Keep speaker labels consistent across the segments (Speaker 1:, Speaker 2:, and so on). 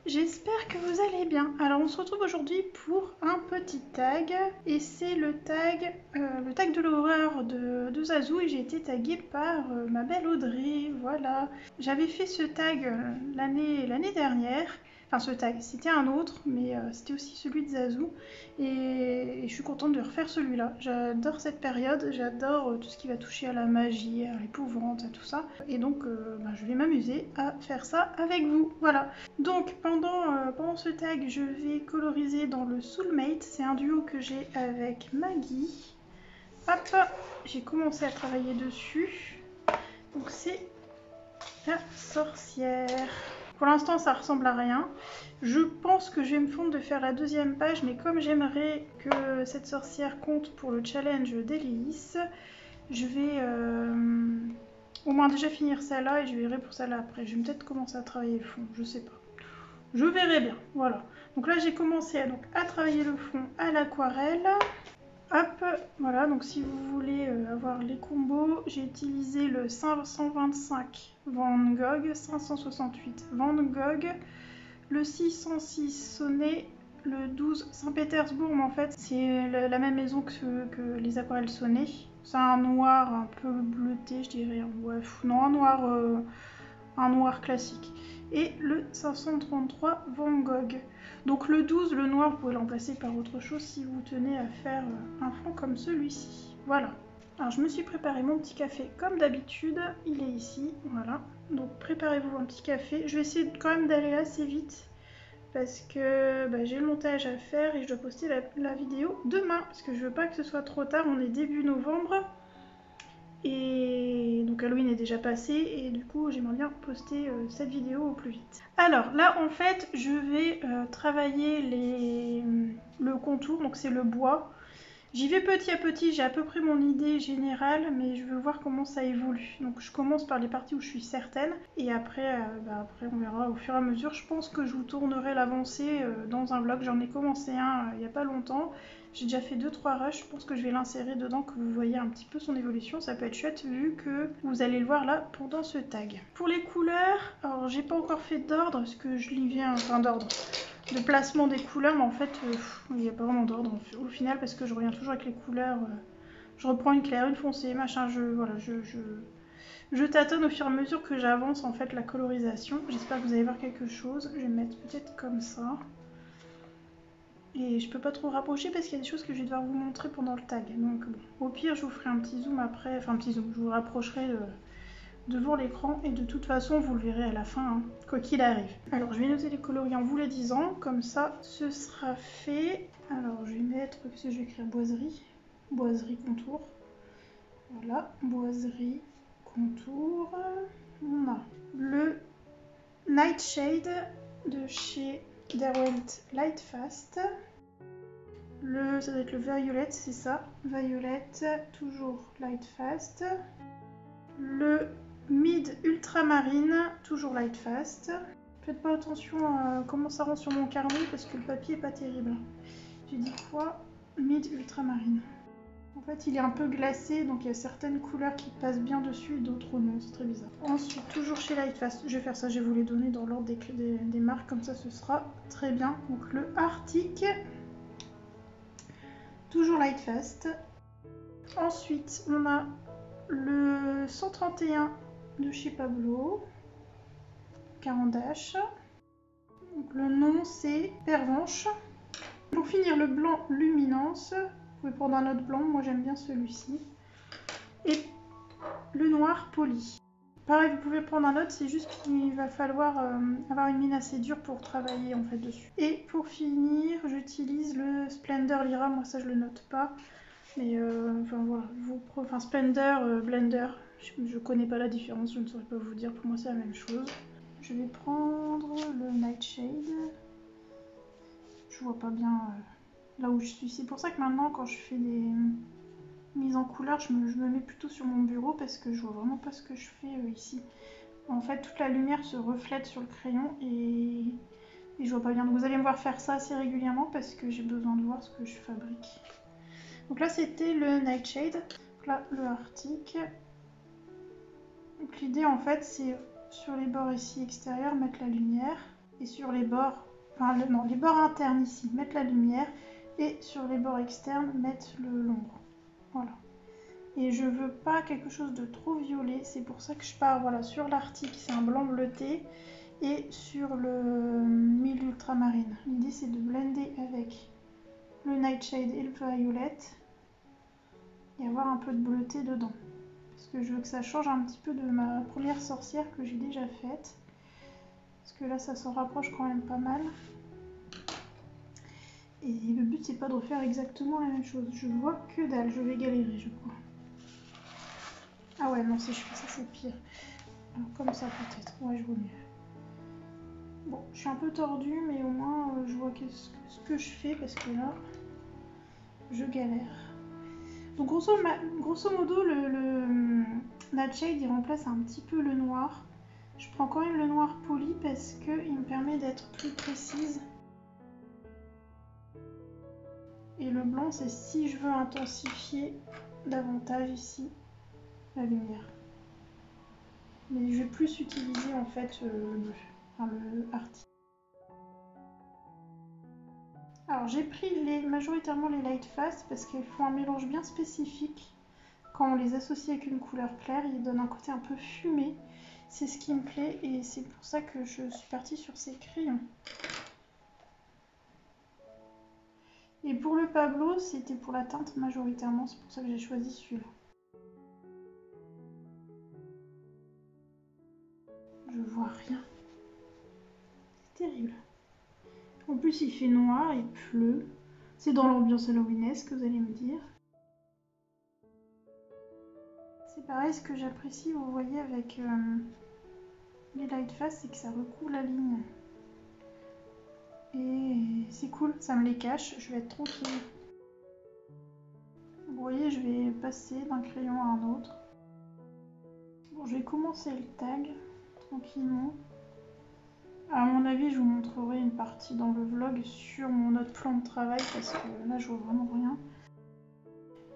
Speaker 1: J'espère que vous allez bien. Alors on se retrouve aujourd'hui pour un petit tag et c'est le tag de l'horreur de Zazu et j'ai été taguée par ma belle Audrey, voilà. J'avais fait ce tag l'année dernière, enfin ce tag, c'était un autre mais c'était aussi celui de Zazu et je suis contente de refaire celui-là. J'adore cette période, j'adore tout ce qui va toucher à la magie, à l'épouvante, à tout ça et donc je vais m'amuser à faire ça avec vous, voilà. Donc pendant ce tag, je vais coloriser dans le Soulmate. C'est un duo que j'ai avec Maggie. Hop, j'ai commencé à travailler dessus. Donc c'est la sorcière. Pour l'instant, ça ressemble à rien. Je pense que je vais me fondre de faire la deuxième page, mais comme j'aimerais que cette sorcière compte pour le challenge d'Hélice, je vais au moins déjà finir celle-là et je verrai pour celle-là après. Je vais peut-être commencer à travailler le fond, je sais pas. Je verrai bien, voilà. Donc là j'ai commencé à travailler le fond à l'aquarelle. Hop, voilà, donc si vous voulez avoir les combos, j'ai utilisé le 525 Van Gogh, 568 Van Gogh, le 606 Sonnet, le 12 Saint-Pétersbourg, mais en fait c'est la même maison que les aquarelles Sonnet. C'est un noir un peu bleuté, je dirais. Ouais, non, un noir classique. Et le 533 Van Gogh. Donc le 12, le noir, vous pouvez l'emplacer par autre chose si vous tenez à faire un fond comme celui-ci. Voilà. Alors je me suis préparé mon petit café comme d'habitude, il est ici, voilà. Donc préparez-vous un petit café. Je vais essayer quand même d'aller assez vite parce que j'ai le montage à faire et je dois poster la vidéo demain parce que je veux pas que ce soit trop tard, on est début novembre. Et donc Halloween est déjà passé et du coup j'aimerais bien poster cette vidéo au plus vite. Alors là en fait je vais travailler le contour, donc c'est le bois. J'y vais petit à petit, j'ai à peu près mon idée générale mais je veux voir comment ça évolue. Donc je commence par les parties où je suis certaine et après, après on verra au fur et à mesure. Je pense que je vous tournerai l'avancée dans un vlog, j'en ai commencé un il n'y a pas longtemps. J'ai déjà fait 2-3 rushs, je pense que je vais l'insérer dedans, que vous voyez un petit peu son évolution, ça peut être chouette vu que vous allez le voir là pendant ce tag. Pour les couleurs, alors j'ai pas encore fait d'ordre, parce que je lis bien, enfin d'ordre, de placement des couleurs, mais en fait il n'y a pas vraiment d'ordre au final, parce que je reviens toujours avec les couleurs, je reprends une claire, une foncée, machin, je tâtonne au fur et à mesure que j'avance en fait la colorisation. J'espère que vous allez voir quelque chose, je vais me mettre peut-être comme ça. Et je peux pas trop rapprocher parce qu'il y a des choses que je vais devoir vous montrer pendant le tag. Donc bon, au pire je vous ferai un petit zoom après, enfin un petit zoom, je vous rapprocherai devant l'écran et de toute façon vous le verrez à la fin, hein, quoi qu'il arrive. Alors je vais noter les coloris en vous les disant, comme ça ce sera fait. Alors je vais mettre, qu'est-ce que je vais écrire, boiserie contour. Voilà, boiserie contour. On a le Nightshade de chez Derwent Lightfast. Ça doit être le Violet, c'est ça. Violet, toujours Lightfast. Le Mid Ultramarine, toujours Lightfast. Faites pas attention à comment ça rend sur mon carnet parce que le papier est pas terrible. J'ai dit quoi? Mid Ultramarine. En fait, il est un peu glacé, donc il y a certaines couleurs qui passent bien dessus et d'autres non, c'est très bizarre. Ensuite, toujours chez Lightfast, je vais faire ça, je vais vous les donner dans l'ordre des marques, comme ça ce sera très bien. Donc le Arctic, toujours Lightfast. Ensuite, on a le 131 de chez Pablo, Carandache. Donc le nom c'est Pervenche. Pour finir, le blanc Luminance. Vous pouvez prendre un autre blanc, moi j'aime bien celui-ci. Et le noir Poli. Pareil, vous pouvez prendre un autre, c'est juste qu'il va falloir avoir une mine assez dure pour travailler en fait dessus. Et pour finir, j'utilise le Splendor Lyra, moi ça je le note pas. Mais enfin voilà, Splendor, Blender, je connais pas la différence, je ne saurais pas vous dire, pour moi c'est la même chose. Je vais prendre le Nightshade. Je vois pas bien là où je suis. C'est pour ça que maintenant quand je fais des mises en couleur, je me mets plutôt sur mon bureau parce que je vois vraiment pas ce que je fais ici. En fait, toute la lumière se reflète sur le crayon et je vois pas bien. Donc vous allez me voir faire ça assez régulièrement parce que j'ai besoin de voir ce que je fabrique. Donc là, c'était le Nightshade. Donc là, le Arctic. Donc l'idée, en fait, c'est sur les bords ici extérieurs, mettre la lumière. Et sur les bords, enfin non, les bords internes ici, mettre la lumière. Et sur les bords externes, mettre l'ombre. Voilà. Et je veux pas quelque chose de trop violet, c'est pour ça que je pars voilà, sur l'Arctique, c'est un blanc bleuté, et sur le mille ultramarine. L'idée c'est de blender avec le Nightshade et le violet et avoir un peu de bleuté dedans. Parce que je veux que ça change un petit peu de ma première sorcière que j'ai déjà faite. Parce que là ça s'en rapproche quand même pas mal. Et le but c'est pas de refaire exactement la même chose. Je vois que dalle, je vais galérer je crois. Ah ouais, non, si je fais ça, c'est pire. Alors, comme ça, peut-être. Ouais, je vois mieux. Bon, je suis un peu tordue, mais au moins, je vois ce que je fais, parce que là, je galère. Donc, grosso modo, le Nightshade, il remplace un petit peu le noir. Je prends quand même le noir poli, parce qu'il me permet d'être plus précise. Et le blanc, c'est si je veux intensifier davantage ici la lumière. Mais je vais plus utiliser en fait le bleu, enfin le Arctique. Alors j'ai pris majoritairement les Light Fast parce qu'elles font un mélange bien spécifique. Quand on les associe avec une couleur claire, ils donnent un côté un peu fumé. C'est ce qui me plaît et c'est pour ça que je suis partie sur ces crayons. Et pour le Pablo, c'était pour la teinte majoritairement, c'est pour ça que j'ai choisi celui-là. Je vois rien. C'est terrible. En plus, il fait noir, il pleut. C'est dans l'ambiance halloweenesque, vous allez me dire. C'est pareil, ce que j'apprécie, vous voyez, avec les Light Fast, c'est que ça recouvre la ligne. Et c'est cool, ça me les cache, je vais être tranquille. Vous voyez, je vais passer d'un crayon à un autre. Bon, je vais commencer le tag, tranquillement. À mon avis, je vous montrerai une partie dans le vlog sur mon autre plan de travail, parce que là, je vois vraiment rien.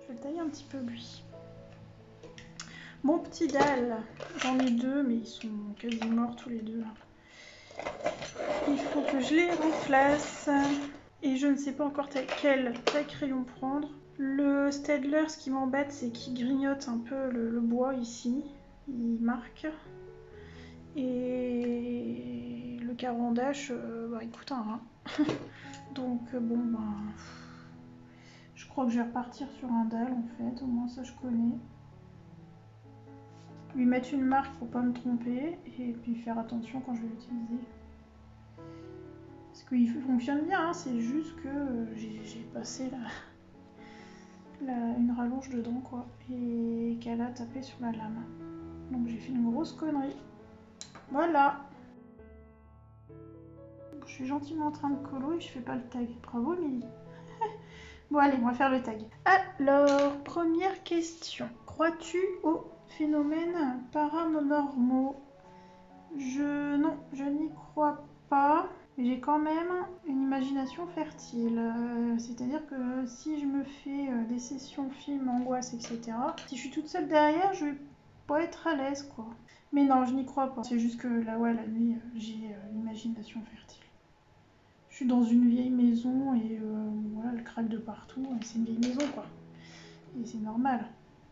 Speaker 1: Je vais le tailler un petit peu, lui. Mon petit dalle, j'en ai deux, mais ils sont quasi morts tous les deux. Il faut que je les remplace. Et je ne sais pas encore quel crayon prendre. Le Staedtler, ce qui m'embête, c'est qu'il grignote un peu le bois ici. Il marque. Et le Caran d'Ache, il coûte un rein. Donc bon, je crois que je vais repartir sur un dalle en fait. Au moins ça je connais. Lui mettre une marque pour pas me tromper et puis faire attention quand je vais l'utiliser. Parce qu'il fonctionne bien, hein, c'est juste que j'ai passé une rallonge dedans quoi et qu'elle a tapé sur la lame. Donc j'ai fait une grosse connerie. Voilà. Je suis gentiment en train de colo et je fais pas le tag. Bravo Émilie. Bon allez, on va faire le tag. Alors, première question. Crois-tu aux phénomènes paranormaux? Non, je n'y crois pas. Mais j'ai quand même une imagination fertile. C'est-à-dire que si je me fais des sessions films, angoisse, etc., si je suis toute seule derrière, je vais pas être à l'aise, quoi. Mais non, je n'y crois pas. C'est juste que là, ouais, la nuit, j'ai l'imagination fertile. Je suis dans une vieille maison et voilà, elle craque de partout. C'est une vieille maison, quoi. Et c'est normal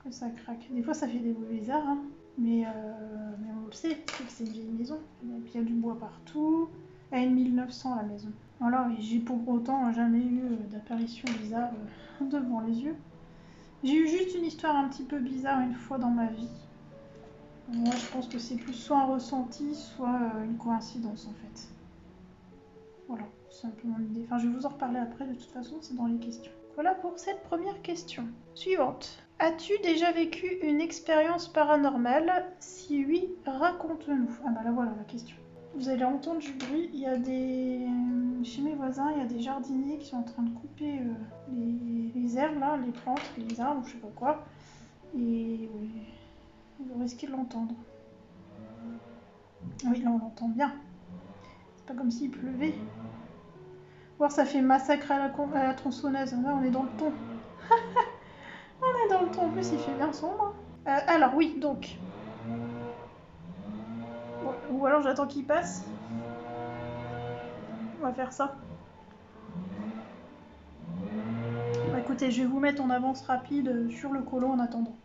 Speaker 1: que ça craque. Des fois, ça fait des bruits bizarres, hein. Mais on le sait, c'est que c'est une vieille maison. Et puis il y a du bois partout. Elle est 1900 la maison. Voilà, et j'ai pour autant jamais eu d'apparition bizarre devant les yeux. J'ai eu juste une histoire un petit peu bizarre une fois dans ma vie. Moi, je pense que c'est plus soit un ressenti, soit une coïncidence en fait. Voilà, c'est un peu mon idée. Enfin, je vais vous en reparler après, de toute façon, c'est dans les questions. Voilà pour cette première question. Suivante. As-tu déjà vécu une expérience paranormale? Si oui, raconte-nous. Ah bah là voilà la question. Vous allez entendre du bruit. Il y a chez mes voisins, il y a des jardiniers qui sont en train de couper les herbes là, les plantes, les arbres, je sais pas quoi. Et oui, vous risquez de l'entendre. Oui, là on l'entend bien. C'est pas comme s'il pleuvait. Voir ça fait massacre à la tronçonneuse. Là on est dans le ton. On est dans le ton, en plus il fait bien sombre. Alors oui, donc. Bon, ou alors j'attends qu'il passe. va faire ça. Bah, écoutez, je vais vous mettre en avance rapide sur le colo en attendant.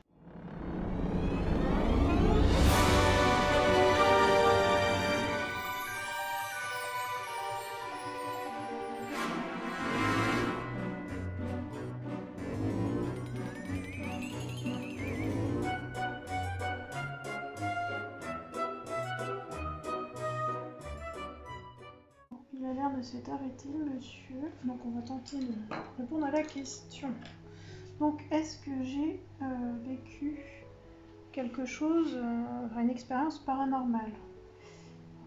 Speaker 1: Il a l'air de s'être arrêté, monsieur. Donc on va tenter de répondre à la question. Donc est-ce que j'ai vécu quelque chose, une expérience paranormale?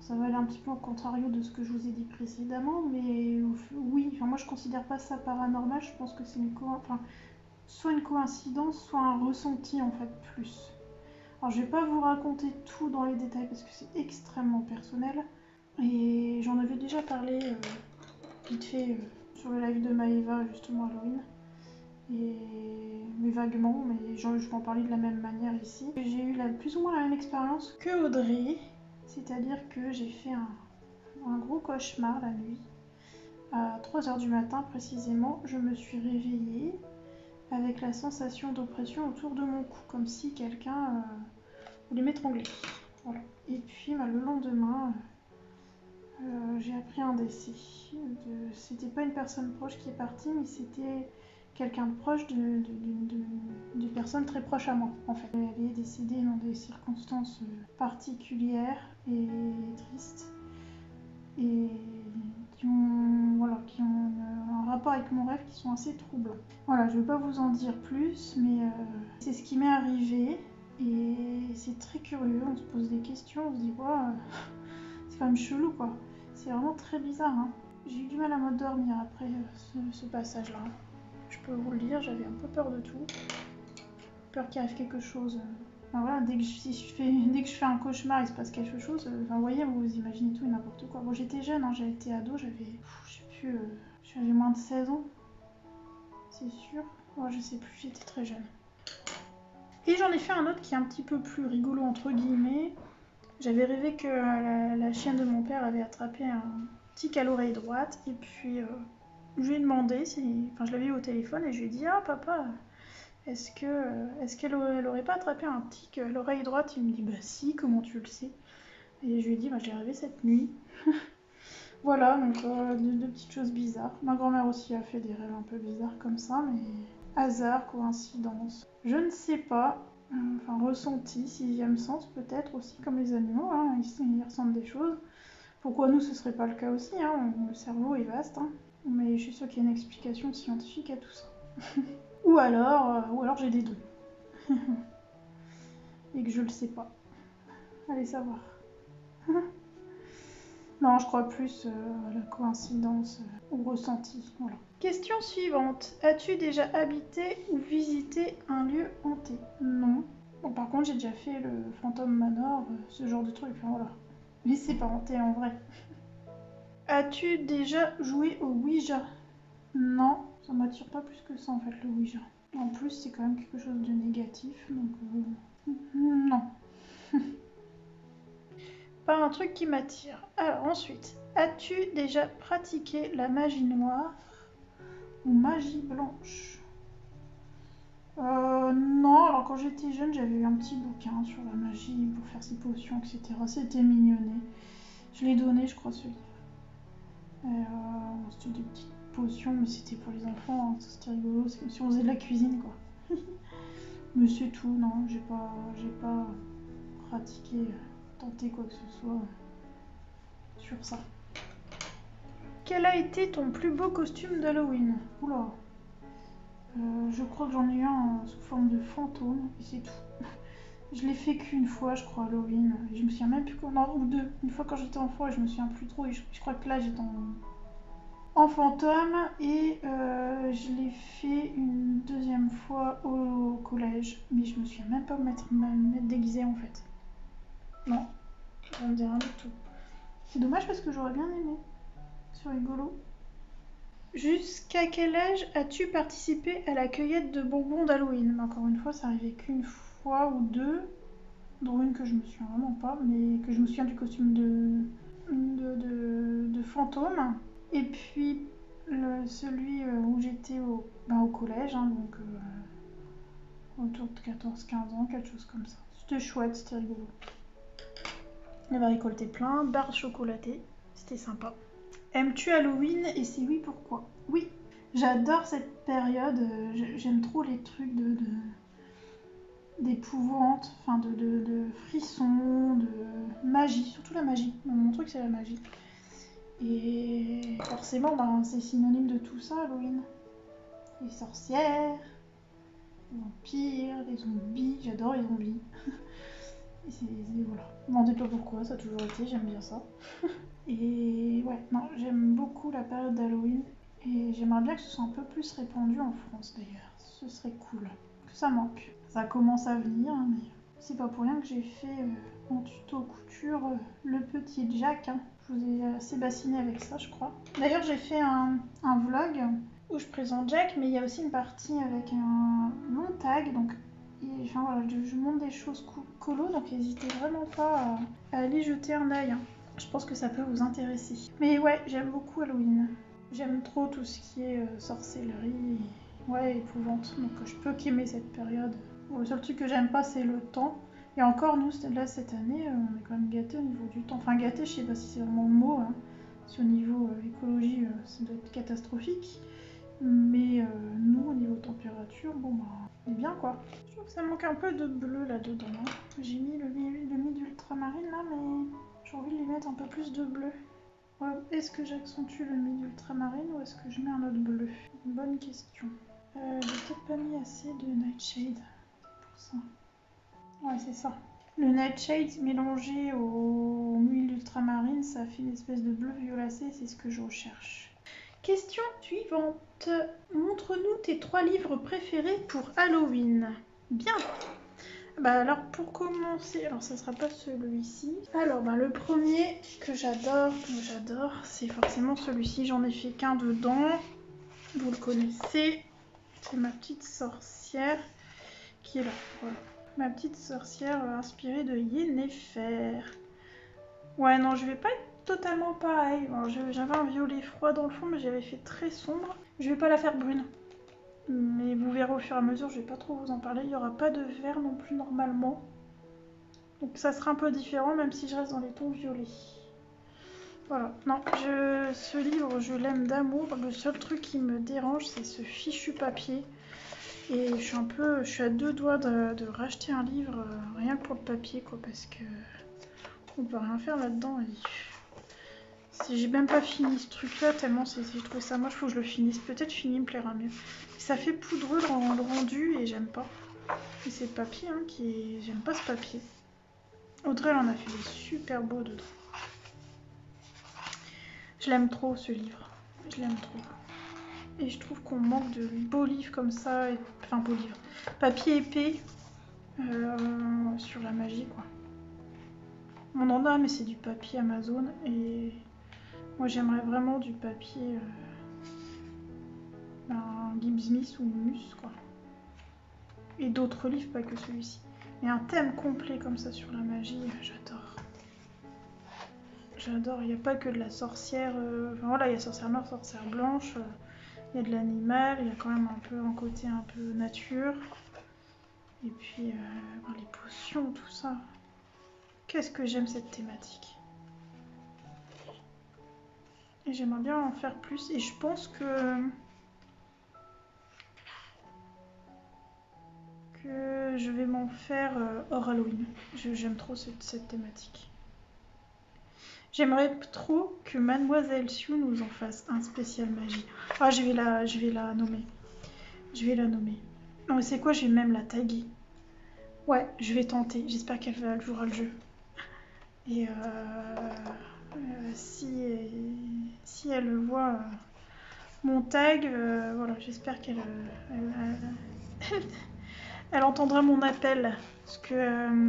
Speaker 1: Ça va aller un petit peu au contrario de ce que je vous ai dit précédemment, mais oui, enfin, moi je considère pas ça paranormal, je pense que c'est soit une coïncidence, soit un ressenti en fait plus. Alors je vais pas vous raconter tout dans les détails parce que c'est extrêmement personnel, et j'en avais déjà parlé vite fait sur le live de Maëva justement Halloween, mais vaguement, mais je vais en parler de la même manière ici. J'ai eu plus ou moins la même expérience que Audrey, c'est-à-dire que j'ai fait un gros cauchemar la nuit. À 3h du matin précisément, je me suis réveillée avec la sensation d'oppression autour de mon cou, comme si quelqu'un voulait m'étrangler. Voilà. Et puis le lendemain, j'ai appris un décès. C'était pas une personne proche qui est partie, mais c'était quelqu'un de proche d'une personne très proche à moi, en fait. Elle est décédée dans des circonstances particulières et tristes, et qui ont un rapport avec mon rêve qui sont assez troublants. Voilà, je ne vais pas vous en dire plus, mais c'est ce qui m'est arrivé, et c'est très curieux, on se pose des questions, on se dit, wow, c'est quand même chelou, quoi. C'est vraiment très bizarre, hein. J'ai eu du mal à m'endormir après ce passage-là. Je peux vous le dire, j'avais un peu peur de tout. Peur qu'il arrive quelque chose. Enfin, voilà, dès que je fais un cauchemar, il se passe quelque chose. Enfin, vous voyez, vous imaginez tout et n'importe quoi. Bon, j'étais jeune, hein, j'ai été ado, j'avais moins de 16 ans. C'est sûr. Bon, je sais plus, j'étais très jeune. Et j'en ai fait un autre qui est un petit peu plus rigolo, entre guillemets. J'avais rêvé que la chienne de mon père avait attrapé un tic à l'oreille droite, et puis je lui ai demandé, je l'avais eu au téléphone, et je lui ai dit, ah papa, est-ce qu'elle aurait pas attrapé un tic à l'oreille droite? Il me dit, bah si, comment tu le sais? Et je lui ai dit, bah je l'ai rêvé cette nuit. Voilà, donc deux petites choses bizarres. Ma grand-mère aussi a fait des rêves un peu bizarres comme ça, mais hasard, coïncidence, je ne sais pas. Enfin, ressenti, sixième sens peut-être aussi, comme les animaux, hein, ils ressentent des choses. Pourquoi nous ce serait pas le cas aussi, hein, le cerveau est vaste, hein. Mais je suis sûre qu'il y a une explication scientifique à tout ça. ou alors j'ai des dons. Et que je le sais pas. Allez savoir. Non, je crois plus à la coïncidence au ressenti. Voilà. Question suivante. As-tu déjà habité ou visité un lieu hanté? Non. Bon, par contre, j'ai déjà fait le Phantom Manor, ce genre de truc. Enfin, voilà. Mais c'est pas hanté en vrai. As-tu déjà joué au Ouija? Non, ça m'attire pas plus que ça en fait le Ouija. En plus, c'est quand même quelque chose de négatif, donc non. Pas un truc qui m'attire. Alors ensuite, as-tu déjà pratiqué la magie noire ou magie blanche? Non, alors quand j'étais jeune, j'avais eu un petit bouquin sur la magie pour faire ses potions, etc. C'était mignonné. Je l'ai donné, je crois, ce livre. C'était des petites potions, mais c'était pour les enfants, hein. C'était rigolo, c'est comme si on faisait de la cuisine, quoi. Mais c'est tout, non, j'ai pas pratiqué, tenté quoi que ce soit sur ça. Quel a été ton plus beau costume d'Halloween? Oula. Je crois que j'en ai eu un sous forme de fantôme, et c'est tout. Je l'ai fait qu'une fois, je crois, Halloween. Je me souviens même plus comment. Ou deux. Une fois quand j'étais enfant, et je me souviens plus trop. Et je crois que là, j'étais en fantôme. Et je l'ai fait une deuxième fois au collège. Mais je me souviens même pas m'être déguisée en fait. Non, ça me dit rien du tout. C'est dommage parce que j'aurais bien aimé. C'est rigolo. Jusqu'à quel âge as-tu participé à la cueillette de bonbons d'Halloween? Encore une fois, ça arrivait qu'une fois ou deux, dont une que je me souviens vraiment pas, mais que je me souviens du costume de fantôme. Et puis celui où j'étais au collège, hein, donc autour de 14-15 ans, quelque chose comme ça. C'était chouette, c'était rigolo. Il avait récolté plein, barres chocolatées, c'était sympa. Aimes-tu Halloween et si oui, pourquoi? Oui, j'adore cette période, j'aime trop les trucs d'épouvante, enfin de frissons, de magie, surtout la magie. Mon truc c'est la magie. Et forcément, c'est synonyme de tout ça, Halloween. Les sorcières, les vampires, les zombies, j'adore les zombies. Voilà. Ne me demandez pas pourquoi, ça a toujours été, j'aime bien ça. Et ouais, non, j'aime beaucoup la période d'Halloween et j'aimerais bien que ce soit un peu plus répandu en France d'ailleurs. Ce serait cool. Que ça manque. Ça commence à venir, hein, mais c'est pas pour rien que j'ai fait en tuto couture le petit Jack. Hein. Je vous ai assez bassiné avec ça, je crois. D'ailleurs, j'ai fait un vlog où je présente Jack, mais il y a aussi une partie avec un long tag. Donc, enfin, voilà, je montre des choses colo, donc n'hésitez vraiment pas à aller jeter un œil. Hein. Je pense que ça peut vous intéresser. Mais ouais, j'aime beaucoup Halloween. J'aime trop tout ce qui est sorcellerie et épouvante. Donc je peux qu'aimer cette période. Bon, le seul truc que j'aime pas, c'est le temps. Et encore, nous, là, cette année, on est quand même gâtés au niveau du temps. Enfin, gâtés, je sais pas si c'est vraiment le mot. Hein. Si au niveau écologie, ça doit être catastrophique. Mais nous, au niveau température, bon, on est bien, quoi. Je trouve que ça manque un peu de bleu là-dedans. Hein. J'ai mis le mid ultramarine, là, mais j'ai envie de lui mettre un peu plus de bleu. Ouais, est-ce que j'accentue le mid ultramarine ou est-ce que je mets un autre bleu? Une bonne question. J'ai peut-être pas mis assez de Nightshade pour ça. Ouais, c'est ça. Le Nightshade mélangé au mid ultramarine, ça fait une espèce de bleu violacé, c'est ce que je recherche. Question suivante. Montre-nous tes 3 livres préférés pour Halloween. Bien. Bah alors pour commencer, alors ça sera pas celui-ci. Alors le premier que j'adore, c'est forcément celui-ci. J'en ai fait qu'un dedans. Vous le connaissez. C'est ma petite sorcière qui est là. Voilà. Ma petite sorcière inspirée de Yennefer. Ouais non, je vais pas être totalement pareil. J'avais un violet froid dans le fond, mais j'avais fait très sombre. Je vais pas la faire brune. Mais vous verrez au fur et à mesure, je vais pas trop vous en parler. Il n'y aura pas de vert non plus normalement. Donc ça sera un peu différent, même si je reste dans les tons violets. Voilà. Non, ce livre, je l'aime d'amour. Le seul truc qui me dérange, c'est ce fichu papier. Et je suis à 2 doigts de racheter un livre, rien que pour le papier, quoi, parce que on peut rien faire là-dedans. J'ai même pas fini ce truc-là, tellement j'ai trouvé ça moche, faut que je le finisse. Peut-être fini me plaira mieux. Ça fait poudreux le rendu et j'aime pas. Et c'est le papier j'aime pas ce papier. Audrey elle en a fait des super beaux dedans. Je l'aime trop ce livre. Je l'aime trop. Et je trouve qu'on manque de beaux livres comme ça. Enfin beaux livres. Papier épais sur la magie quoi. On en a mais c'est du papier Amazon et moi j'aimerais vraiment du papier Gibbs Smith ou Mus quoi. Et d'autres livres, pas que celui-ci. Mais un thème complet comme ça sur la magie, j'adore. J'adore, il n'y a pas que de la sorcière. Enfin voilà, il y a sorcière noire, sorcière blanche, il y a de l'animal, il y a quand même un peu un côté un peu nature. Et puis les potions, tout ça. Qu'est-ce que j'aime cette thématique. Et j'aimerais bien en faire plus. Et je pense que je vais m'en faire hors Halloween. J'aime trop cette thématique. J'aimerais trop que Mademoiselle Sioux nous en fasse un spécial magie. Ah, je vais la nommer. Je vais la nommer. Non, mais c'est quoi, je vais même la taguer. Ouais, je vais tenter. J'espère qu'elle jouera le jeu. Et si elle voit mon tag, voilà, j'espère qu'elle elle entendra mon appel. Parce que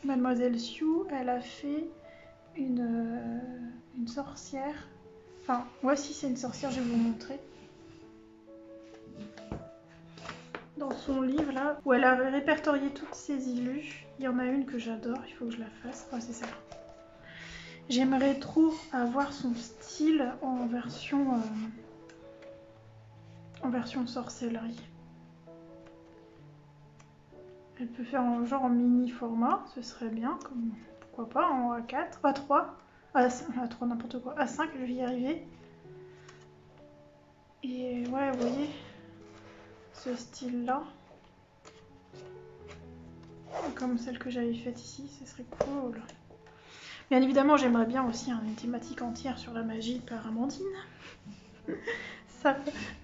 Speaker 1: Mademoiselle Sioux, elle a fait une sorcière. Enfin, ouais, si c'est une sorcière, je vais vous montrer. Dans son livre là, où elle a répertorié toutes ses illus, il y en a une que j'adore, il faut que je la fasse. Ouais, c'est ça. J'aimerais trop avoir son style en version sorcellerie. Elle peut faire en genre en mini format, ce serait bien, comme pourquoi pas en A4, A3, A3 n'importe quoi, A5 je vais y arriver. Et ouais, vous voyez, ce style là, comme celle que j'avais faite ici, ce serait cool. Bien évidemment, j'aimerais bien aussi une thématique entière sur la magie par Amandine. Ça,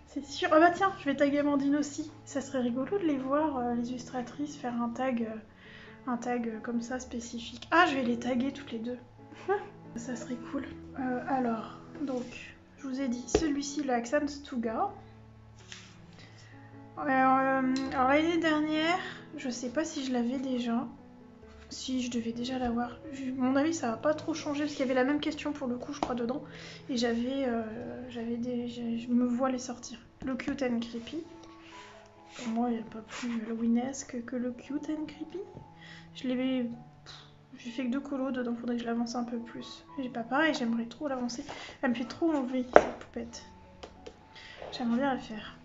Speaker 1: c'est sûr. Ah bah tiens, je vais taguer Amandine aussi. Ça serait rigolo de les voir, les illustratrices, faire un tag comme ça spécifique. Ah, je vais les taguer toutes les deux. Ça serait cool. Alors, donc, je vous ai dit, celui-ci, le Axan Stuga. Alors, l'année dernière, je sais pas si je l'avais déjà. Si, je devais déjà l'avoir. À mon avis, ça va pas trop changer parce qu'il y avait la même question pour le coup, je crois, dedans. Et je me vois les sortir. Le Cute and Creepy. Pour moi, il n'y a pas plus Halloweenesque que le Cute and Creepy. J'ai fait que 2 colos dedans, faudrait que je l'avance un peu plus. J'ai pas pareil, j'aimerais trop l'avancer. Elle me fait trop envie, cette poupette. J'aimerais bien la faire.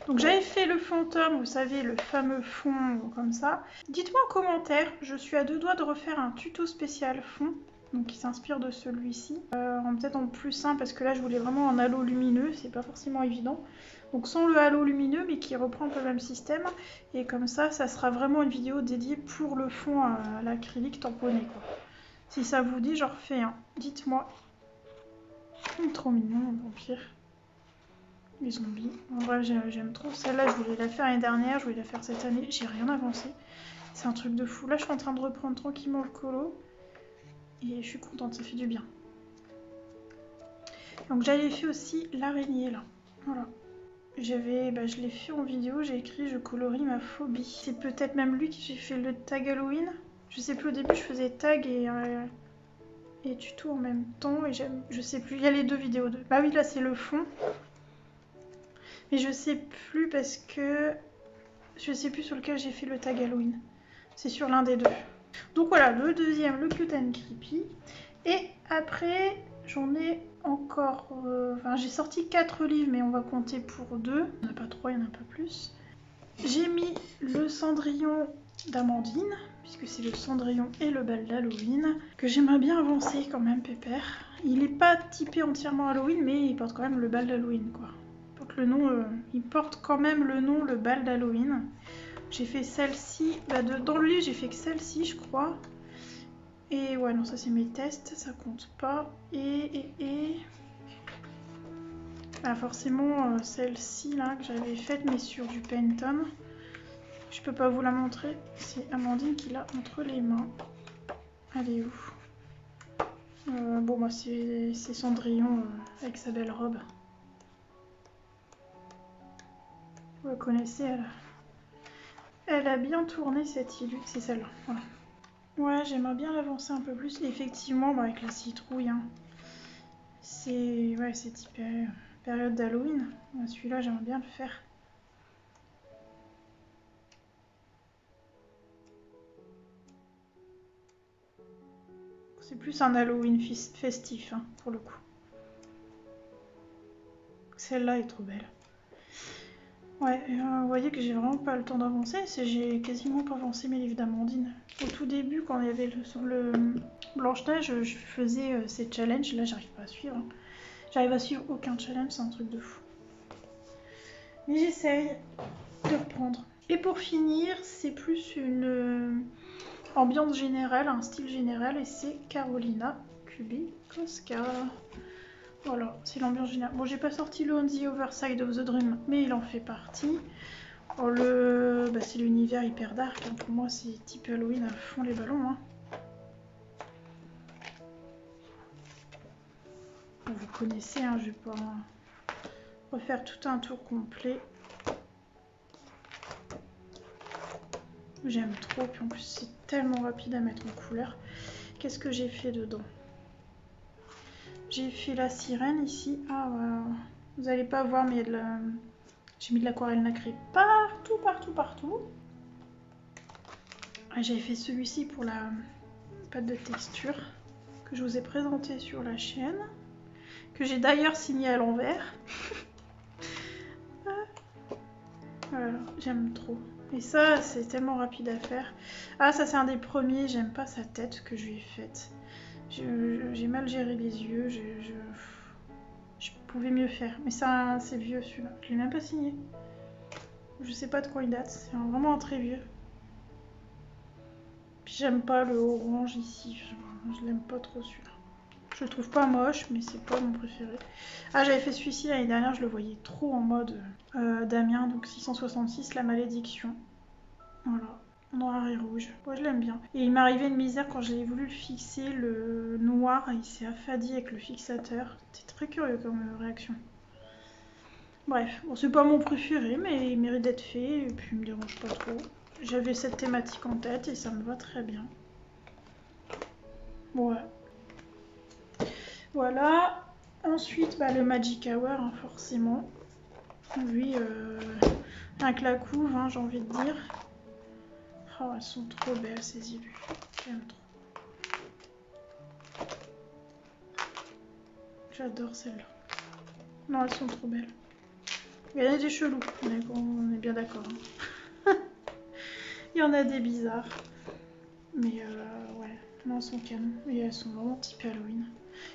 Speaker 1: Donc j'avais fait le fantôme, vous savez, le fameux fond comme ça. Dites-moi en commentaire, je suis à 2 doigts de refaire un tuto spécial fond, donc qui s'inspire de celui-ci. Peut-être en plus simple, parce que là je voulais vraiment un halo lumineux, c'est pas forcément évident. Donc sans le halo lumineux, mais qui reprend un peu le même système. Et comme ça, ça sera vraiment une vidéo dédiée pour le fond à l'acrylique tamponné, quoi. Si ça vous dit, j'en refais un. Dites-moi. Trop mignon, le vampire. Les zombies. En vrai, j'aime trop. Celle-là, je voulais la faire l'année dernière, je voulais la faire cette année. J'ai rien avancé. C'est un truc de fou. Là, je suis en train de reprendre tranquillement le colo. Et je suis contente, ça fait du bien. Donc, j'avais fait aussi l'araignée, là. Voilà. Je l'ai fait en vidéo, j'ai écrit « Je colorie ma phobie ». C'est peut-être même lui qui j'ai fait le tag Halloween. Je sais plus, au début, je faisais tag et tuto en même temps. Et je sais plus, il y a les 2 vidéos. Bah oui, là, c'est le fond. Mais je sais plus parce que je sais plus sur lequel j'ai fait le tag Halloween. C'est sur l'un des 2. Donc voilà, le deuxième, le Cute and Creepy. Et après, j'en ai encore... Enfin, j'ai sorti 4 livres, mais on va compter pour 2. Il n'y en a pas 3, il n'y en a pas plus. J'ai mis le Cendrillon d'Amandine, puisque c'est le Cendrillon et le bal d'Halloween, que j'aimerais bien avancer quand même, pépère. Il n'est pas typé entièrement Halloween, mais il porte quand même le bal d'Halloween, quoi. Il porte quand même le nom, le bal d'Halloween. J'ai fait celle-ci, dans le livre j'ai fait que celle-ci je crois. Et ouais non, ça c'est mes tests, ça compte pas. Forcément celle-ci là que j'avais faite mais sur du Penton. Je peux pas vous la montrer, c'est Amandine qui l'a entre les mains. Elle est où? Bon moi c'est Cendrillon avec sa belle robe. Vous la connaissez, elle a bien tourné cette illusion, c'est celle-là, voilà. Ouais, j'aimerais bien l'avancer un peu plus, effectivement, avec la citrouille, hein. C'est type période d'Halloween. Celui-là, j'aimerais bien le faire. C'est plus un Halloween festif, hein, pour le coup. Celle-là est trop belle. Ouais, vous voyez que j'ai vraiment pas le temps d'avancer. J'ai quasiment pas avancé mes livres d'Amandine. Au tout début, quand il y avait le Blanche-Neige, je faisais ces challenges. Là, j'arrive pas à suivre. Hein. J'arrive à suivre aucun challenge, c'est un truc de fou. Mais j'essaye de reprendre. Et pour finir, c'est plus une ambiance générale, un style général, et c'est Carolina Kubikowska. Voilà, c'est l'ambiance générale. Bon, j'ai pas sorti le On the Other Side of the Dream, mais il en fait partie. Oh, c'est l'univers hyper dark, hein. Pour moi c'est type Halloween à fond les ballons. Hein. Bon, vous connaissez, hein, je vais pas refaire tout un tour complet. J'aime trop, puis en plus c'est tellement rapide à mettre en couleur. Qu'est-ce que j'ai fait dedans? J'ai fait la sirène ici. Ah, vous n'allez pas voir, mais j'ai mis de l'aquarelle nacrée partout, partout, partout. J'avais fait celui-ci pour la pâte de texture. que je vous ai présenté sur la chaîne, que j'ai d'ailleurs signé à l'envers. Voilà, j'aime trop. Et ça, c'est tellement rapide à faire. Ah, ça c'est un des premiers, j'aime pas sa tête que je lui ai faite. J'ai mal géré les yeux, je pouvais mieux faire. Mais ça, c'est vieux celui-là, je l'ai même pas signé. Je sais pas de quand il date, c'est vraiment un très vieux. Puis j'aime pas le orange ici, je l'aime pas trop celui-là. Je le trouve pas moche, mais c'est pas mon préféré. Ah, j'avais fait celui-ci l'année dernière, je le voyais trop en mode Damien, donc 666, la malédiction. Voilà, noir et rouge. Moi, je l'aime bien. Et il m'est arrivé une misère quand j'ai voulu le fixer, le noir, il s'est affadi avec le fixateur. C'était très curieux comme réaction. Bref, bon, c'est pas mon préféré, mais il mérite d'être fait, et puis il me dérange pas trop. J'avais cette thématique en tête et ça me va très bien. Ouais. Voilà. Ensuite, bah, le Magic Hour, hein, forcément. Lui, un clacouve, hein, j'ai envie de dire. Oh, elles sont trop belles, ces illus. J'aime trop. J'adore celles-là. Non, elles sont trop belles. Il y en a des chelous, on est bien d'accord. Hein. Il y en a des bizarres. Mais ouais, non, elles sont canon. Et elles sont vraiment type Halloween.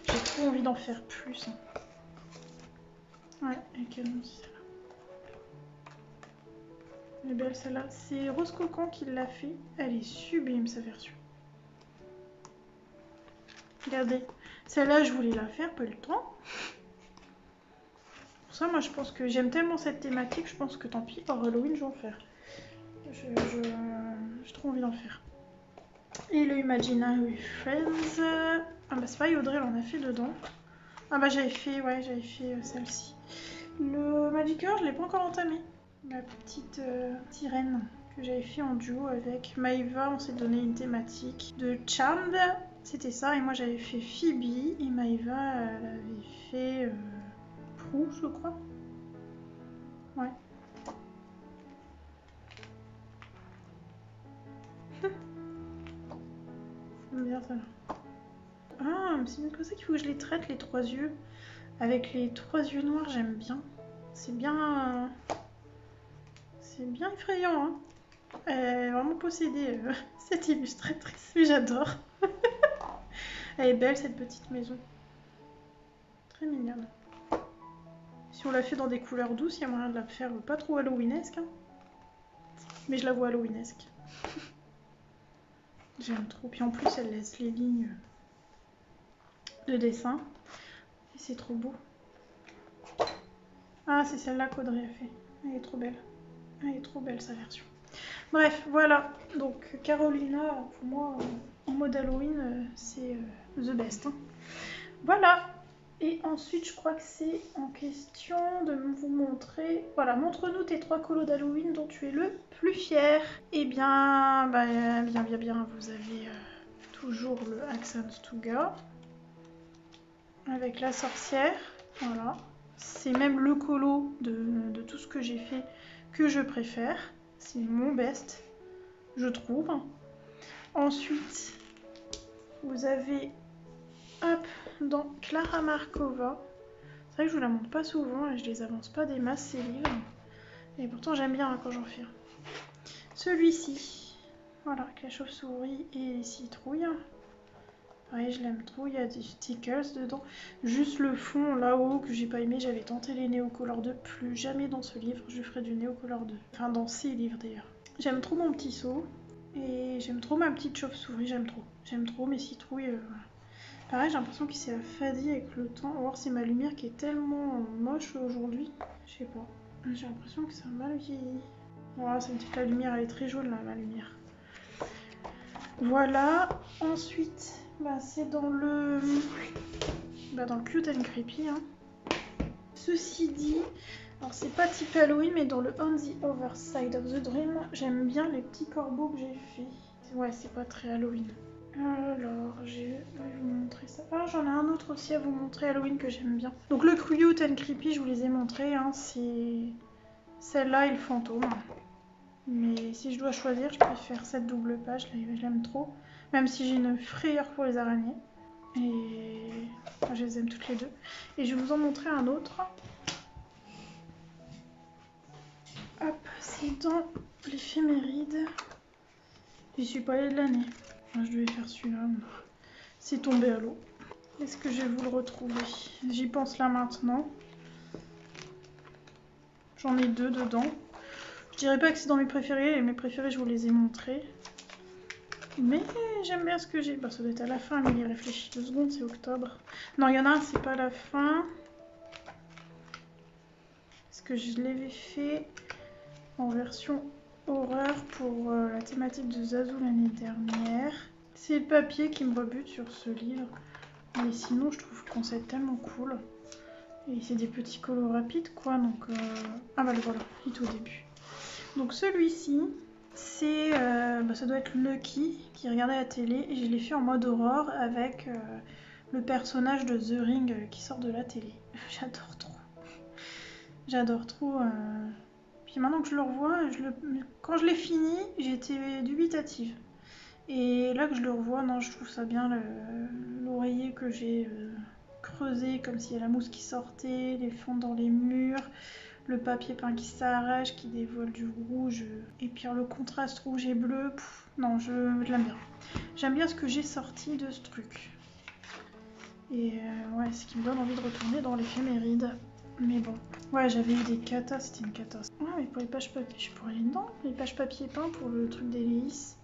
Speaker 1: J'ai trop envie d'en faire plus. Hein. Ouais, elle est canon aussi celle-là. Elle est belle celle-là. C'est Rose Cocan qui l'a fait. Elle est sublime sa version. Regardez. Celle-là, je voulais la faire, pas eu le temps. Pour ça, moi, je pense que j'aime tellement cette thématique, je pense que tant pis, hors Halloween, je vais en faire. J'ai trop envie d'en faire. Et le Imaginary Friends. Ah bah c'est pareil, Audrey, elle en a fait dedans. Ah bah j'avais fait celle-ci. Le Magic Hour, je l'ai pas encore entamé. La petite sirène que j'avais fait en duo avec Maëva, on s'est donné une thématique de Charmed. C'était ça, et moi j'avais fait Phoebe, et Maëva, elle avait fait Prue, je crois. Ouais. J'aime bien ça. Ah, c'est bien comme ça qu'il faut que je les traite, les trois yeux. Avec les trois yeux noirs, j'aime bien. C'est bien... c'est bien effrayant, hein. Elle est vraiment possédée, cette illustratrice, mais j'adore. Elle est belle, cette petite maison. Très mignonne. Si on la fait dans des couleurs douces, il y a moyen de la faire pas trop halloweenesque. Hein. Mais je la vois halloweenesque. J'aime trop. Puis en plus, elle laisse les lignes de dessin. Et c'est trop beau. Ah, c'est celle-là qu'Audrey a fait. Elle est trop belle. Elle est trop belle, sa version. Bref, voilà. Donc, Carolina, pour moi, en mode Halloween, c'est the best. Hein. Voilà. Et ensuite, je crois que c'est en question de vous montrer... Voilà, montre-nous tes 3 colos d'Halloween dont tu es le plus fier. Eh bien, bien, vous avez toujours le Accent to Go. Avec la sorcière, voilà. C'est même le colo de tout ce que j'ai fait que je préfère. C'est mon best, je trouve. Ensuite, vous avez... Hop, dans Clara Markova. C'est vrai que je vous la montre pas souvent et je les avance pas des masses ces livres. Et pourtant j'aime bien hein, quand j'en fais un. Celui-ci, voilà, avec la chauve-souris et les citrouilles. Pareil, je l'aime trop, il y a des stickers dedans. Juste le fond là-haut que j'ai pas aimé, j'avais tenté les Néocolor 2. Plus jamais dans ce livre, je ferai du Néocolor 2. Enfin, dans ces livres d'ailleurs. J'aime trop mon petit seau. Et j'aime trop ma petite chauve-souris, j'aime trop. J'aime trop mes citrouilles, voilà. Pareil, j'ai l'impression qu'il s'est affadi avec le temps. Ou alors c'est ma lumière qui est tellement moche aujourd'hui. Je sais pas. J'ai l'impression que ça a mal vieilli. Voilà, ça me dit que la lumière elle est très jaune là, ma lumière. Voilà. Ensuite, bah, c'est dans le Cute and Creepy. Hein. Ceci dit, alors c'est pas type Halloween, mais dans le On the Other Side of the Dream, j'aime bien les petits corbeaux que j'ai fait. Ouais, c'est pas très Halloween. Alors, je vais vous montrer ça. Ah, j'en ai un autre aussi à vous montrer Halloween que j'aime bien. Donc le Cute and Creepy, je vous les ai montrés. Hein, c'est celle-là et le fantôme. Mais si je dois choisir, je préfère cette double page. Je l'aime trop. Même si j'ai une frayeur pour les araignées. Et enfin, je les aime toutes les deux. Et je vais vous en montrer un autre. Hop, c'est dans l'éphéméride. J'y suis pas allée de l'année. Enfin, je devais faire celui-là. C'est tombé à l'eau. Est-ce que je vais vous le retrouver? J'y pense là maintenant. J'en ai 2 dedans. Je dirais pas que c'est dans mes préférés. Mes préférés, je vous les ai montrés. Mais j'aime bien ce que j'ai. Bah, ça doit être à la fin, mais il réfléchit 2 secondes, c'est octobre. Non, il y en a un, c'est pas à la fin. Parce que je l'avais fait en version horreur pour la thématique de Zazu l'année dernière. C'est le papier qui me rebute sur ce livre. Mais sinon, je trouve le concept tellement cool. Et c'est des petits colos rapides, quoi. Donc, ah bah le voilà, il est au début. Donc celui-ci, c'est, ça doit être Lucky qui regardait la télé. Et je l'ai fait en mode horreur avec le personnage de The Ring qui sort de la télé. J'adore trop. J'adore trop. Puis maintenant que je le revois, quand je l'ai fini, j'étais dubitative. Et là que je le revois, non, je trouve ça bien, l'oreiller que j'ai creusé comme s'il y a la mousse qui sortait, les fentes dans les murs, le papier peint qui s'arrache, qui dévoile du rouge, et puis le contraste rouge et bleu, non, je l'aime bien. J'aime bien ce que j'ai sorti de ce truc. Et ouais, ce qui me donne envie de retourner dans l'éphéméride. Mais bon. Ouais, j'avais eu des catas, c'était une cata. Ouais, mais pour les pages papier, je pourrais aller dedans. Les pages papier peint pour le truc d'Hélice.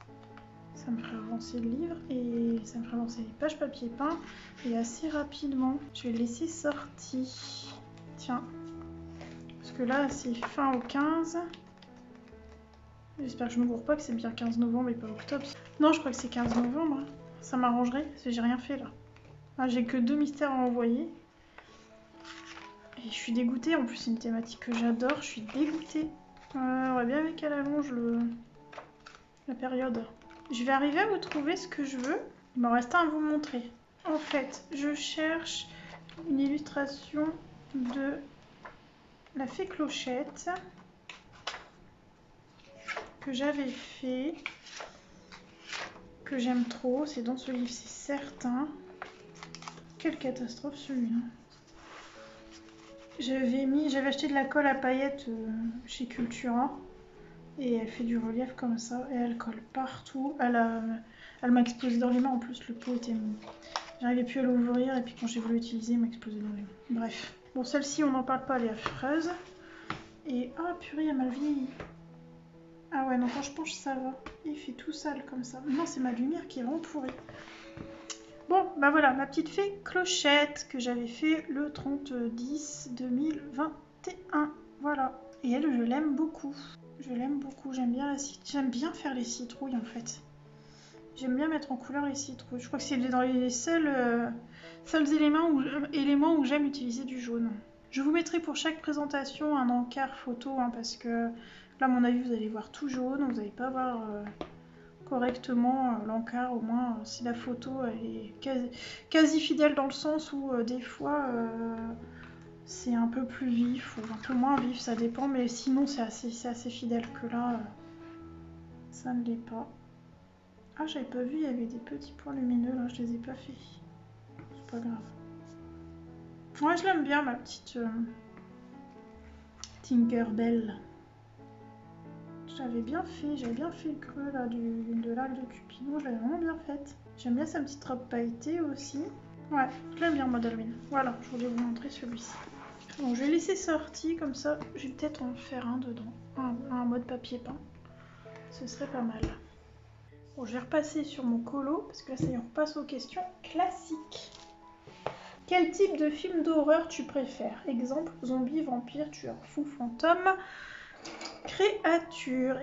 Speaker 1: Ça me ferait avancer le livre et ça me ferait avancer les pages papier peint. Et assez rapidement, je vais le laisser sorti. Tiens. Parce que là, c'est fin au 15. J'espère que je ne me gourre pas, que c'est bien 15 novembre et pas octobre. Non, je crois que c'est 15 novembre. Ça m'arrangerait, parce que j'ai rien fait là. Ah, j'ai que 2 mystères à envoyer. Et je suis dégoûtée, en plus c'est une thématique que j'adore, je suis dégoûtée. On va bien avec qu'elle allonge la période. Je vais arriver à vous trouver ce que je veux. Il m'en reste un à vous montrer. En fait, je cherche une illustration de la fée Clochette que j'avais fait, que j'aime trop. C'est dans ce livre, c'est certain. Quelle catastrophe celui-là. J'avais acheté de la colle à paillettes chez Cultura et elle fait du relief comme ça et elle colle partout. Elle m'a explosé dans les mains, en plus le pot était mou. J'arrivais plus à l'ouvrir et puis quand j'ai voulu l'utiliser, elle m'a explosé dans les mains. Bref. Bon, celle-ci, on n'en parle pas, elle est affreuse. Et ah purée, elle m'a vieilli. Ah ouais, non, quand je penche, ça va. Il fait tout sale comme ça. Non, c'est ma lumière qui est vraiment pourrie. Bon, bah voilà, ma petite fée Clochette que j'avais fait le 30/10/2021. Voilà. Et elle, je l'aime beaucoup. Je l'aime beaucoup. J'aime bien faire les citrouilles en fait. J'aime bien mettre en couleur les citrouilles. Je crois que c'est dans les seuls éléments où j'aime utiliser du jaune. Je vous mettrai pour chaque présentation un encart photo parce que là, à mon avis, vous allez voir tout jaune. Vous n'allez pas voir correctement l'encart, au moins si la photo elle est quasi fidèle dans le sens où des fois c'est un peu plus vif ou un peu moins vif, ça dépend, mais sinon c'est assez fidèle que là ça ne l'est pas. Ah, j'avais pas vu, il y avait des petits points lumineux là, je les ai pas fait. C'est pas grave. Ouais, je l'aime bien ma petite Tinkerbell. J'avais bien fait le creux là de l'arc de Cupidon, je l'avais vraiment bien faite. J'aime bien sa petite robe pailletée aussi. Ouais, je l'aime bien en mode Halloween. Voilà, je voulais vous montrer celui-ci. Bon, je vais laisser sorti comme ça, je vais peut-être en faire un dedans, un mode papier peint. Ce serait pas mal. Bon, je vais repasser sur mon colo, parce que là, ça y est, on repasse aux questions classiques. Quel type de film d'horreur tu préfères? Exemple, zombie, vampire, tueur, fou, fantôme, créature.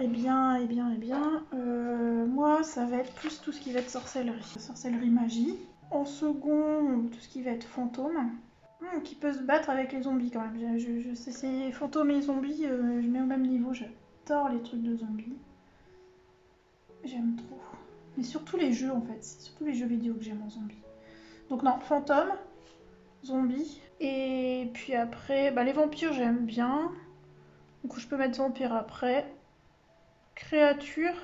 Speaker 1: Moi, ça va être plus tout ce qui va être sorcellerie. Sorcellerie, magie. En second, tout ce qui va être fantôme. Qui peut se battre avec les zombies quand même. Je sais, c'est fantômes et zombies, je mets au même niveau. J'adore les trucs de zombies. J'aime trop. Mais surtout les jeux en fait. C'est surtout les jeux vidéo que j'aime en zombies. Donc non, fantômes, zombies. Et puis après, les vampires j'aime bien. Donc je peux mettre vampire après. Créature.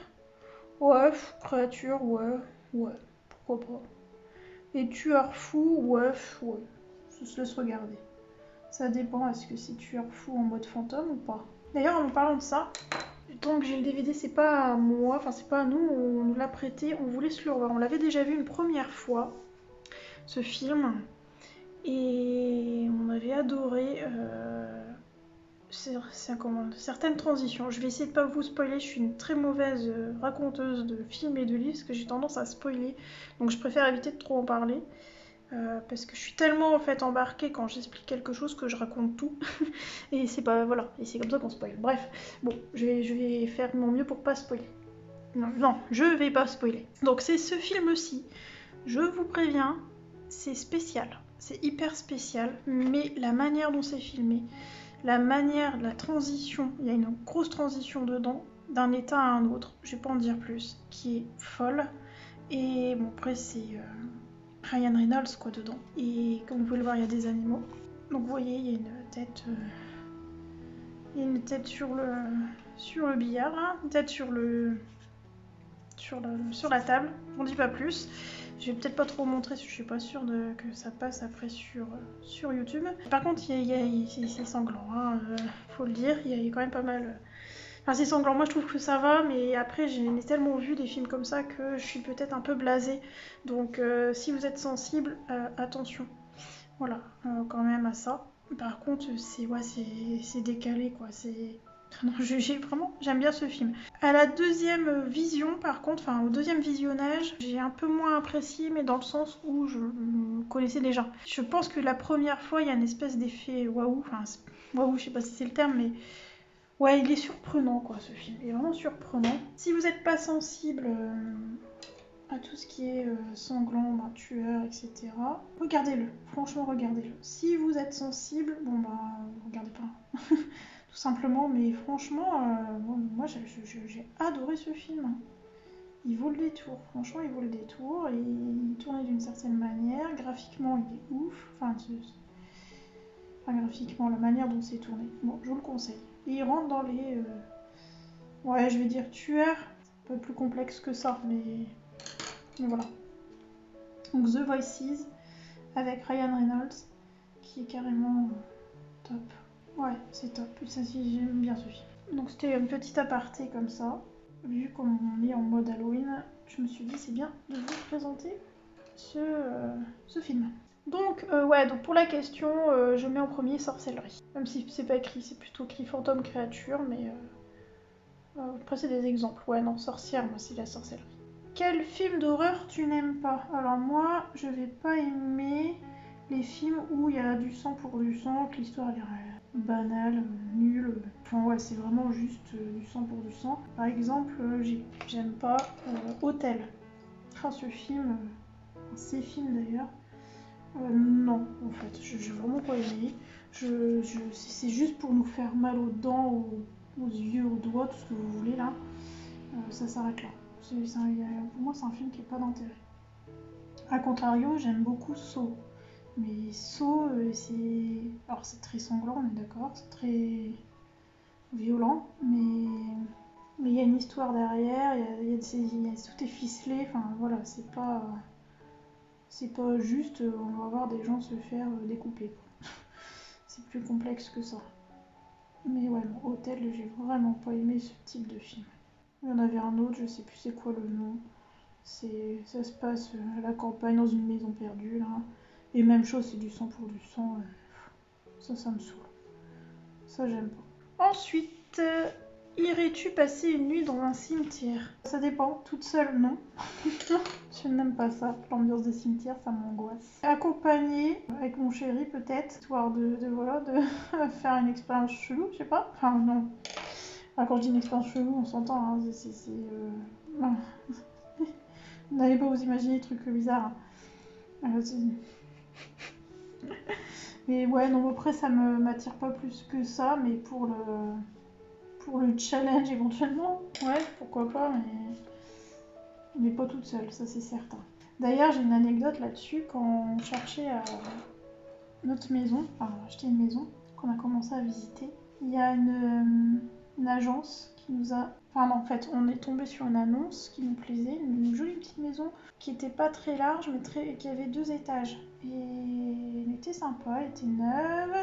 Speaker 1: Ouais, créature, ouais. Pourquoi pas. Et tueur fou, ouais, ça se laisse regarder. Ça dépend, est-ce que c'est tueur fou en mode fantôme ou pas. D'ailleurs, en parlant de ça, tant que j'ai le DVD, c'est pas à moi, enfin c'est pas à nous, on nous l'a prêté, on voulait se le revoir. On l'avait déjà vu une première fois, ce film, et on avait adoré certaines transitions. Je vais essayer de pas vous spoiler, je suis une très mauvaise raconteuse de films et de livres, parce que j'ai tendance à spoiler, donc je préfère éviter de trop en parler. Parce que je suis tellement en fait embarquée quand j'explique quelque chose que je raconte tout et c'est pas voilà et c'est comme ça qu'on spoil. Bref, bon, je vais faire mon mieux pour pas spoiler. Non, je vais pas spoiler. Donc c'est ce film-ci. Je vous préviens, c'est spécial, c'est hyper spécial, mais la manière dont c'est filmé, la transition, il y a une grosse transition dedans, d'un état à un autre. Je vais pas en dire plus, qui est folle. Et bon après c'est Ryan Reynolds quoi dedans. Et comme vous pouvez le voir, il y a des animaux. Donc vous voyez, il y a une tête sur le billard là, une tête sur la table. Je n'en dis pas plus. Je vais peut-être pas trop montrer, je suis pas sûre que ça passe après sur YouTube. Par contre, c'est sanglant, hein, faut le dire. Il y a quand même pas mal. Enfin, c'est sanglant, moi je trouve que ça va, mais après j'ai tellement vu des films comme ça que je suis peut-être un peu blasée. Donc si vous êtes sensible, attention. Voilà, quand même à ça. Par contre, c'est décalé quoi. Non, j'aime bien ce film. À la deuxième vision, par contre, enfin au deuxième visionnage, j'ai un peu moins apprécié, mais dans le sens où je connaissais déjà. Je pense que la première fois, il y a une espèce d'effet waouh, enfin waouh, je sais pas si c'est le terme, mais ouais, il est surprenant quoi ce film. Il est vraiment surprenant. Si vous n'êtes pas sensible à tout ce qui est sanglant, tueur, etc. Regardez-le, franchement regardez-le. Si vous êtes sensible, bon bah regardez pas, tout simplement, mais franchement, moi j'ai adoré ce film. Hein. Il vaut le détour, franchement il vaut le détour, il est tourné d'une certaine manière, graphiquement il est ouf, enfin graphiquement la manière dont c'est tourné, bon je vous le conseille. Et il rentre dans les, ouais je vais dire tueurs, un peu plus complexe que ça, mais voilà. Donc The Voices avec Ryan Reynolds qui est carrément top. Ouais, c'est top. J'aime bien ce film. Donc c'était une petite aparté comme ça. Vu qu'on est en mode Halloween, je me suis dit c'est bien de vous présenter ce film. Donc ouais, donc pour la question, je mets en premier sorcellerie. Même si c'est pas écrit, c'est plutôt écrit fantôme créature, mais après c'est des exemples. Ouais non, sorcière, moi c'est la sorcellerie. Quel film d'horreur tu n'aimes pas? Alors moi, je vais pas aimer les films où il y a du sang pour du sang, que l'histoire a l'air banale, nulle. Enfin ouais, c'est vraiment juste du sang pour du sang. Par exemple, j'aime pas Hôtel. Enfin, ce film, ces films d'ailleurs, non en fait, j'ai vraiment pas aimé. C'est juste pour nous faire mal aux dents, aux yeux, aux doigts, tout ce que vous voulez là. Ça s'arrête là. Pour moi, c'est un film qui n'a pas d'intérêt. A contrario, j'aime beaucoup Saw. Mais Saw, alors c'est très sanglant, on est d'accord, c'est très violent, mais il y a une histoire derrière, tout est ficelé, enfin voilà, c'est pas juste on va voir des gens se faire découper. C'est plus complexe que ça. Mais ouais, bon, Hôtel, j'ai vraiment pas aimé ce type de film. Il y en avait un autre, je sais plus c'est quoi le nom. Ça se passe à la campagne, dans une maison perdue, là. Et même chose, c'est du sang pour du sang. Ça me saoule. Ça, j'aime pas. Ensuite, irais-tu passer une nuit dans un cimetière? Ça dépend. Toute seule, non. Je n'aime pas ça. L'ambiance des cimetières, ça m'angoisse. Accompagnée, avec mon chéri, peut-être, histoire de faire une expérience chelou, je sais pas. Enfin, non. Enfin, quand je dis une expérience chelou, on s'entend, hein. Non. Vous n'allez pas vous imaginer des trucs bizarres. Mais ouais, non, après ça m'attire pas plus que ça, mais pour le challenge éventuellement, ouais, pourquoi pas, mais pas toute seule, ça c'est certain. D'ailleurs, j'ai une anecdote là-dessus, quand on cherchait notre maison, enfin acheter une maison, qu'on a commencé à visiter, il y a une agence qui nous a Enfin non, en fait, on est tombé sur une annonce qui nous plaisait, une jolie petite maison qui était pas très large, mais qui avait 2 étages. Et elle était sympa, elle était neuve,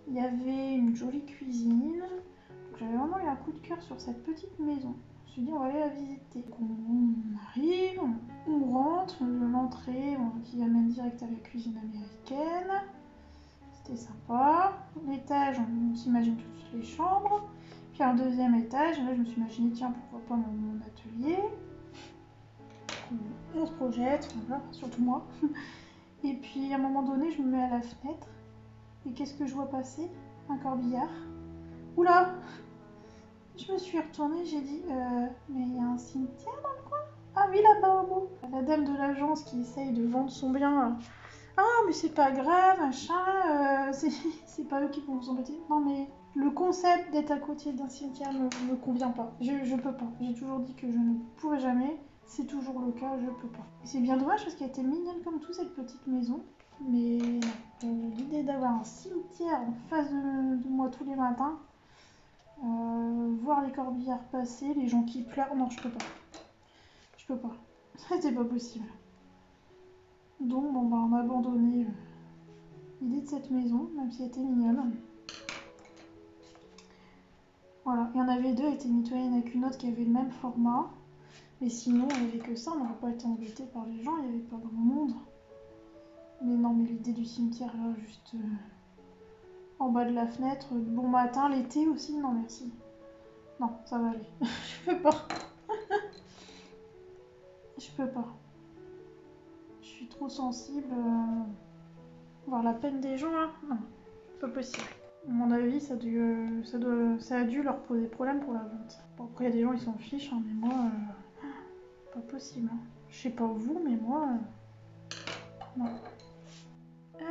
Speaker 1: il y avait une jolie cuisine. Donc j'avais vraiment eu un coup de cœur sur cette petite maison. Je me suis dit, on va aller la visiter. Donc on arrive, on rentre, l'entrée qui amène direct à la cuisine américaine. C'était sympa. L'étage, on s'imagine toutes les chambres. Puis un deuxième étage, et là je me suis imaginé, tiens, pourquoi pas mon atelier. On se projette, voilà, surtout moi. Et puis à un moment donné, je me mets à la fenêtre. Et qu'est-ce que je vois passer? Un corbillard. Oula! Je me suis retournée, j'ai dit, mais il y a un cimetière dans le coin? Ah oui, là-bas au bout. La dame de l'agence qui essaye de vendre son bien. Ah, mais c'est pas grave, machin, c'est pas eux qui vont vous embêter. Non, mais le concept d'être à côté d'un cimetière me convient pas. Je peux pas. J'ai toujours dit que je ne pourrais jamais. C'est toujours le cas, je peux pas. Et c'est bien dommage parce qu'elle était mignonne comme tout, cette petite maison. Mais l'idée d'avoir un cimetière en face de moi tous les matins, voir les corbillards passer, les gens qui pleurent, non, je peux pas. Je peux pas. C'était pas possible. Donc, bon, bah, on a abandonné l'idée de cette maison, même si elle était mignonne. Voilà, il y en avait 2, elle était mitoyenne avec une autre qui avait le même format. Mais sinon, il n'y avait que ça, on n'aurait pas été embêté par les gens, il n'y avait pas grand monde. Mais non, mais l'idée du cimetière, là, juste en bas de la fenêtre, bon matin, l'été aussi, non merci. Non, ça va aller. Je peux pas. Je peux pas. Je suis trop sensible. Voir la peine des gens, là, non, pas possible. À mon avis, ça a dû leur poser problème pour la vente. Bon, après, il y a des gens, ils s'en fichent, hein, mais moi, pas possible. Hein. Je sais pas vous, mais moi, non.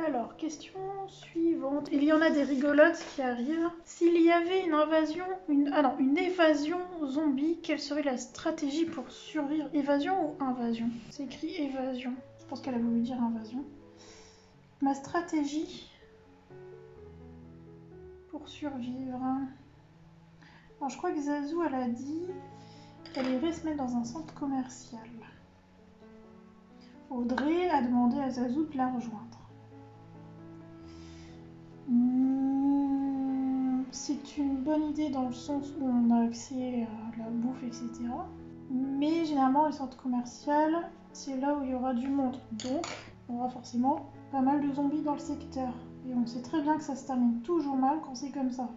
Speaker 1: Alors, question suivante. Il y en a des rigolotes qui arrivent. S'il y avait une invasion, une évasion zombie, quelle serait la stratégie pour survivre? Évasion ou invasion? C'est écrit évasion. Je pense qu'elle a voulu dire invasion. Ma stratégie pour survivre. Alors, je crois que Zazou, elle a dit qu'elle irait se mettre dans un centre commercial. Audrey a demandé à Zazou de la rejoindre. C'est une bonne idée dans le sens où on a accès à la bouffe, etc. Mais généralement, les centres commerciaux, c'est là où il y aura du monde. Donc, il y aura forcément pas mal de zombies dans le secteur. Et on sait très bien que ça se termine toujours mal quand c'est comme ça.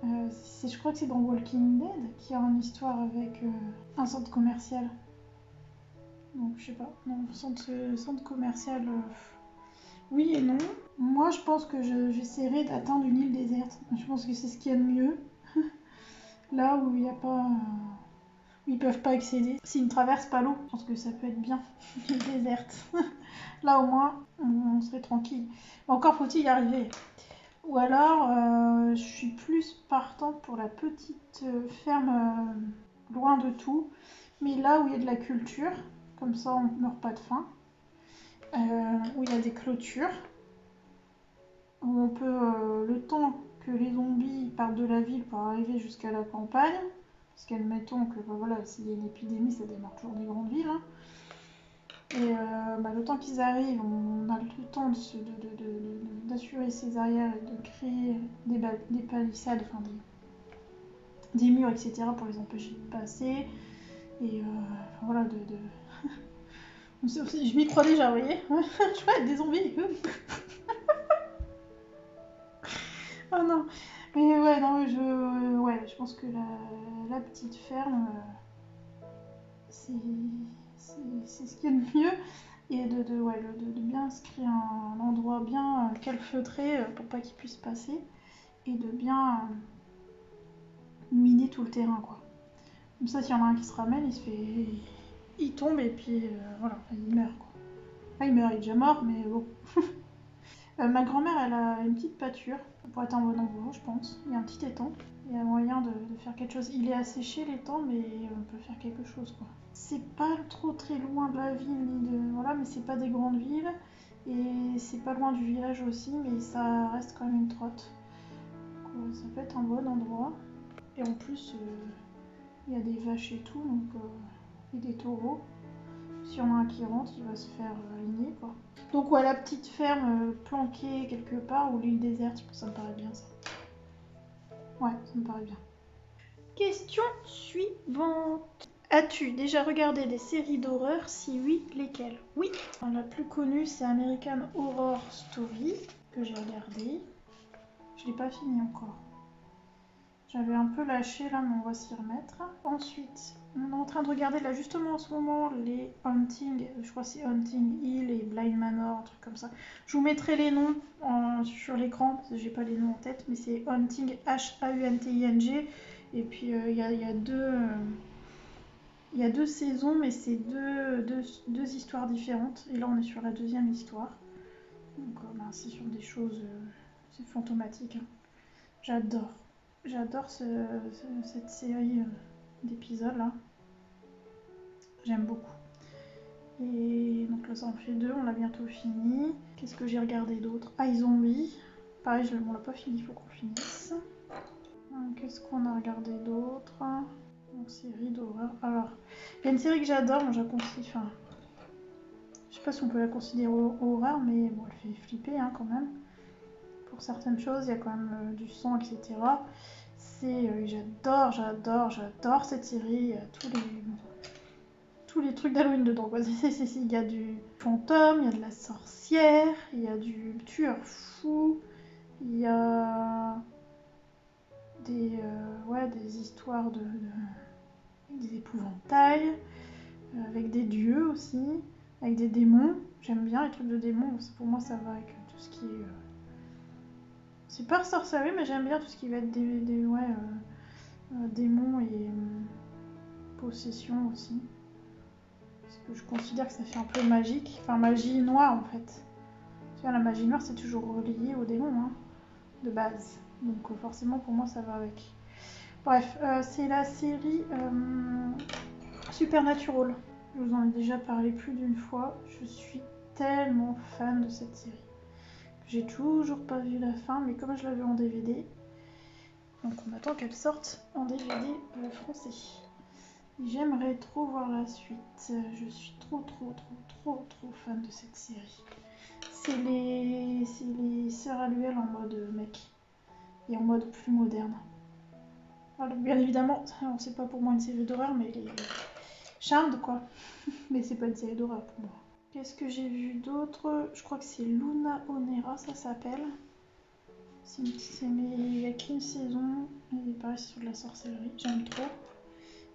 Speaker 1: Je crois que c'est dans Walking Dead qu'il y a une histoire avec un centre commercial. Donc, je sais pas. Non, centre commercial... Oui et non. Moi, je pense que j'essaierai d'atteindre une île déserte. Je pense que c'est ce qu'il y a de mieux. Là où il n'y a pas... où ils peuvent pas accéder. S'ils ne traversent pas l'eau, je pense que ça peut être bien. Une île déserte. Là, au moins, on serait tranquille. Encore faut-il y arriver. Ou alors, je suis plus partante pour la petite ferme loin de tout. Mais là où il y a de la culture. Comme ça, on ne meurt pas de faim. Où il y a des clôtures, où on peut, le temps que les zombies partent de la ville pour arriver jusqu'à la campagne, parce qu'admettons que voilà, s'il y a une épidémie, ça démarre toujours des grandes villes, hein. Et le temps qu'ils arrivent, on a le temps d'assurer ces arrières et de créer des palissades, enfin des murs, etc. pour les empêcher de passer. Et voilà, je m'y crois déjà, vous voyez. Je vois des zombies. Oh non. Mais ouais, non, je pense que la petite ferme, c'est ce qu'il y a de mieux. Et de bien se créer un endroit bien calfeutré pour pas qu'ils puissent passer. Et de bien miner tout le terrain, quoi. Comme ça, s'il y en a un qui se ramène, il tombe et puis voilà, il meurt, quoi. Enfin, il meurt, il est déjà mort, mais bon. Ma grand-mère, elle a une petite pâture pour être un bon endroit, je pense. Il y a un petit étang. Il y a moyen de faire quelque chose. Il est asséché l'étang, mais on peut faire quelque chose, quoi. C'est pas trop très loin de la ville, ni de... Voilà, mais c'est pas des grandes villes. Et c'est pas loin du village aussi, mais ça reste quand même une trotte. Donc, ça peut être un bon endroit. Et en plus, Il y a des vaches et tout, donc, et des taureaux. Si on a un qui rentre, il va se faire aligner, quoi. Donc ouais, la petite ferme planquée quelque part, ou l'île déserte, ça me paraît bien ça. Ouais, ça me paraît bien. Question suivante. As-tu déjà regardé des séries d'horreur? Si oui, lesquelles? Oui. La plus connue, c'est American Horror Story, que j'ai regardé. Je l'ai pas fini encore. J'avais un peu lâché là, mais on va s'y remettre. Ensuite, on est en train de regarder là justement en ce moment les Haunting, je crois que c'est Haunting Hill et Blind Manor, un truc comme ça. Je vous mettrai les noms sur l'écran, parce que j'ai pas les noms en tête, mais c'est Haunting, H-A-U-N-T-I-N-G. Et puis il y a deux saisons, mais c'est deux histoires différentes. Et là, on est sur la deuxième histoire. Donc c'est sur des choses, c'est fantomatique. Hein. J'adore. J'adore cette série d'épisodes là. J'aime beaucoup. Et donc là ça en fait 2, on l'a bientôt fini. Qu'est-ce que j'ai regardé d'autre? iZombie. Pareil, on l'a pas fini, il faut qu'on finisse. Qu'est-ce qu'on a regardé d'autre? Une série d'horreur. Alors, il y a une série que j'adore, moi je la considère. Enfin, je sais pas si on peut la considérer horreur, mais bon, elle fait flipper hein, quand même. Pour certaines choses, il y a quand même du sang, etc. J'adore cette série. Tous les trucs d'Halloween dedans. Quoi. Il y a du fantôme, il y a de la sorcière, il y a du tueur fou, il y a des histoires des épouvantails, avec des dieux aussi, avec des démons. J'aime bien les trucs de démons. Pour moi, ça va avec tout ce qui est... C'est pas sorcellerie, mais j'aime bien tout ce qui va être démons et possession aussi. Parce que je considère que ça fait un peu magique. Enfin, magie noire en fait. Tu vois, la magie noire, c'est toujours relié aux démons, hein, de base. Donc forcément, pour moi, ça va avec. Bref, c'est la série Supernatural. Je vous en ai déjà parlé plus d'une fois. Je suis tellement fan de cette série. J'ai toujours pas vu la fin, mais comme je l'avais en DVD, donc on attend qu'elle sorte en DVD français. J'aimerais trop voir la suite. Je suis trop fan de cette série. C'est les sœurs Alluel en mode mec et en mode plus moderne. Alors, bien évidemment, c'est pas pour moi une série d'horreur, mais les Charmed quoi. Mais c'est pas une série d'horreur pour moi. Qu'est-ce que j'ai vu d'autre? Je crois que c'est Luna Onera, ça s'appelle. Mais il n'y a qu'une saison. Et pareil, c'est sur de la sorcellerie. J'aime trop.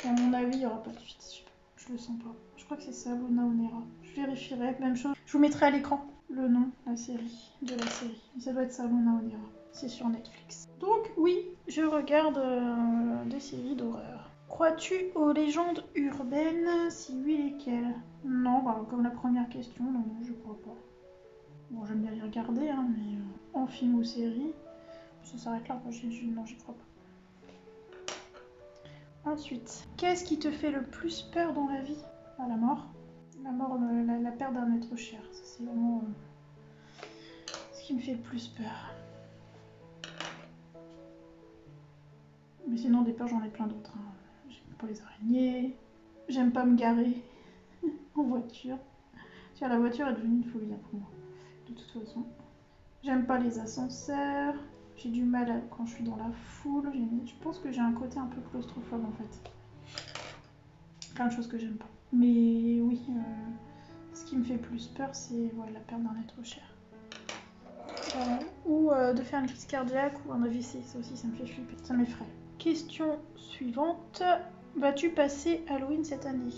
Speaker 1: Et à mon avis, il n'y aura pas de suite. Je le sens pas. Je crois que c'est ça, Luna Onera. Je vérifierai. Même chose. Je vous mettrai à l'écran le nom de la série. Ça doit être ça, Luna Onera. C'est sur Netflix. Donc oui, je regarde des séries d'horreur. Crois-tu aux légendes urbaines? Si oui, lesquelles? Non, comme la première question, non, je crois pas. Bon, j'aime bien les regarder, hein, mais en film ou série, ça s'arrête là. Non, j'y crois pas. Ensuite, qu'est-ce qui te fait le plus peur dans la vie? La mort. La mort, la perte d'un être cher. Ça, c'est vraiment ce qui me fait le plus peur. Mais sinon, des peurs, j'en ai plein d'autres. Hein. J'aime pas les araignées. J'aime pas me garer en voiture. Tu vois, la voiture est devenue une phobie pour moi. De toute façon. J'aime pas les ascenseurs. J'ai du mal quand je suis dans la foule. Je pense que j'ai un côté un peu claustrophobe en fait. Plein de choses que j'aime pas. Mais oui, ce qui me fait plus peur, c'est la perte d'un être cher. Ou de faire une crise cardiaque ou un AVC. Ça aussi, ça me fait flipper. Ça m'effraie. Question suivante. Vas-tu passer Halloween cette année?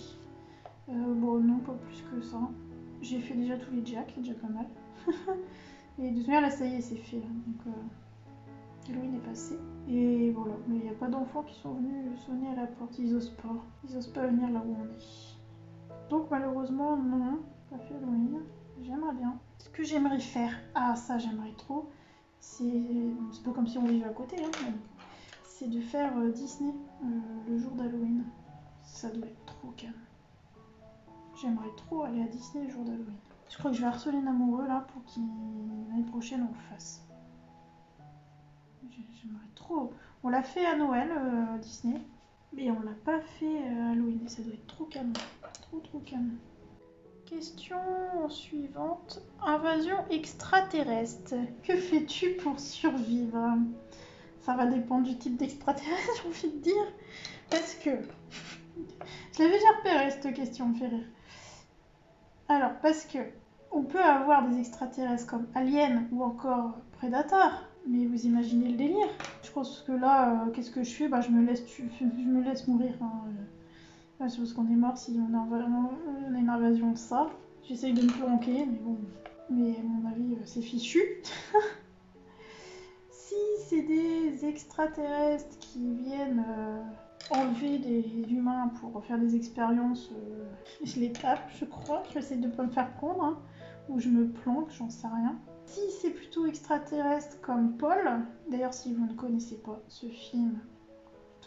Speaker 1: Bon, non, pas plus que ça. J'ai fait déjà tous les jacks, c'est déjà pas mal. Et de toute manière, là, ça y est, c'est fait. Donc, Halloween est passé. Et voilà. Mais il n'y a pas d'enfants qui sont venus sonner à la porte. Ils osent pas. Ils osent pas venir là où on est. Donc, malheureusement, non. Pas fait Halloween. J'aimerais bien. Ce que j'aimerais faire, ça, j'aimerais trop. C'est pas comme si on vivait à côté, hein, mais c'est de faire Disney le jour d'Halloween. Ça doit être trop calme. J'aimerais trop aller à Disney le jour d'Halloween. Je crois que je vais harceler un amoureux là pour qu'il l'année prochaine on le fasse. J'aimerais trop. On l'a fait à Noël Disney. Mais on l'a pas fait Halloween, ça doit être trop canon. Trop canon. Question suivante. Invasion extraterrestre. Que fais-tu pour survivre? Ça va dépendre du type d'extraterrestre, j'ai envie de dire. Parce que... Je l'avais déjà repéré cette question, me fait rire. Alors, parce que on peut avoir des extraterrestres comme Alien ou encore Predator, mais vous imaginez le délire. Je pense que là, qu'est-ce que je fais? Bah, je me laisse mourir. Hein. C'est parce qu'on est mort si on a une invasion de ça. J'essaye de me planquer, mais bon. Mais à mon avis, c'est fichu. Si c'est des extraterrestres qui viennent enlever des humains pour faire des expériences, je les tape, je crois. J'essaie de ne pas me faire prendre, hein, ou je me planque, j'en sais rien. Si c'est plutôt extraterrestre comme Paul, d'ailleurs si vous ne connaissez pas ce film,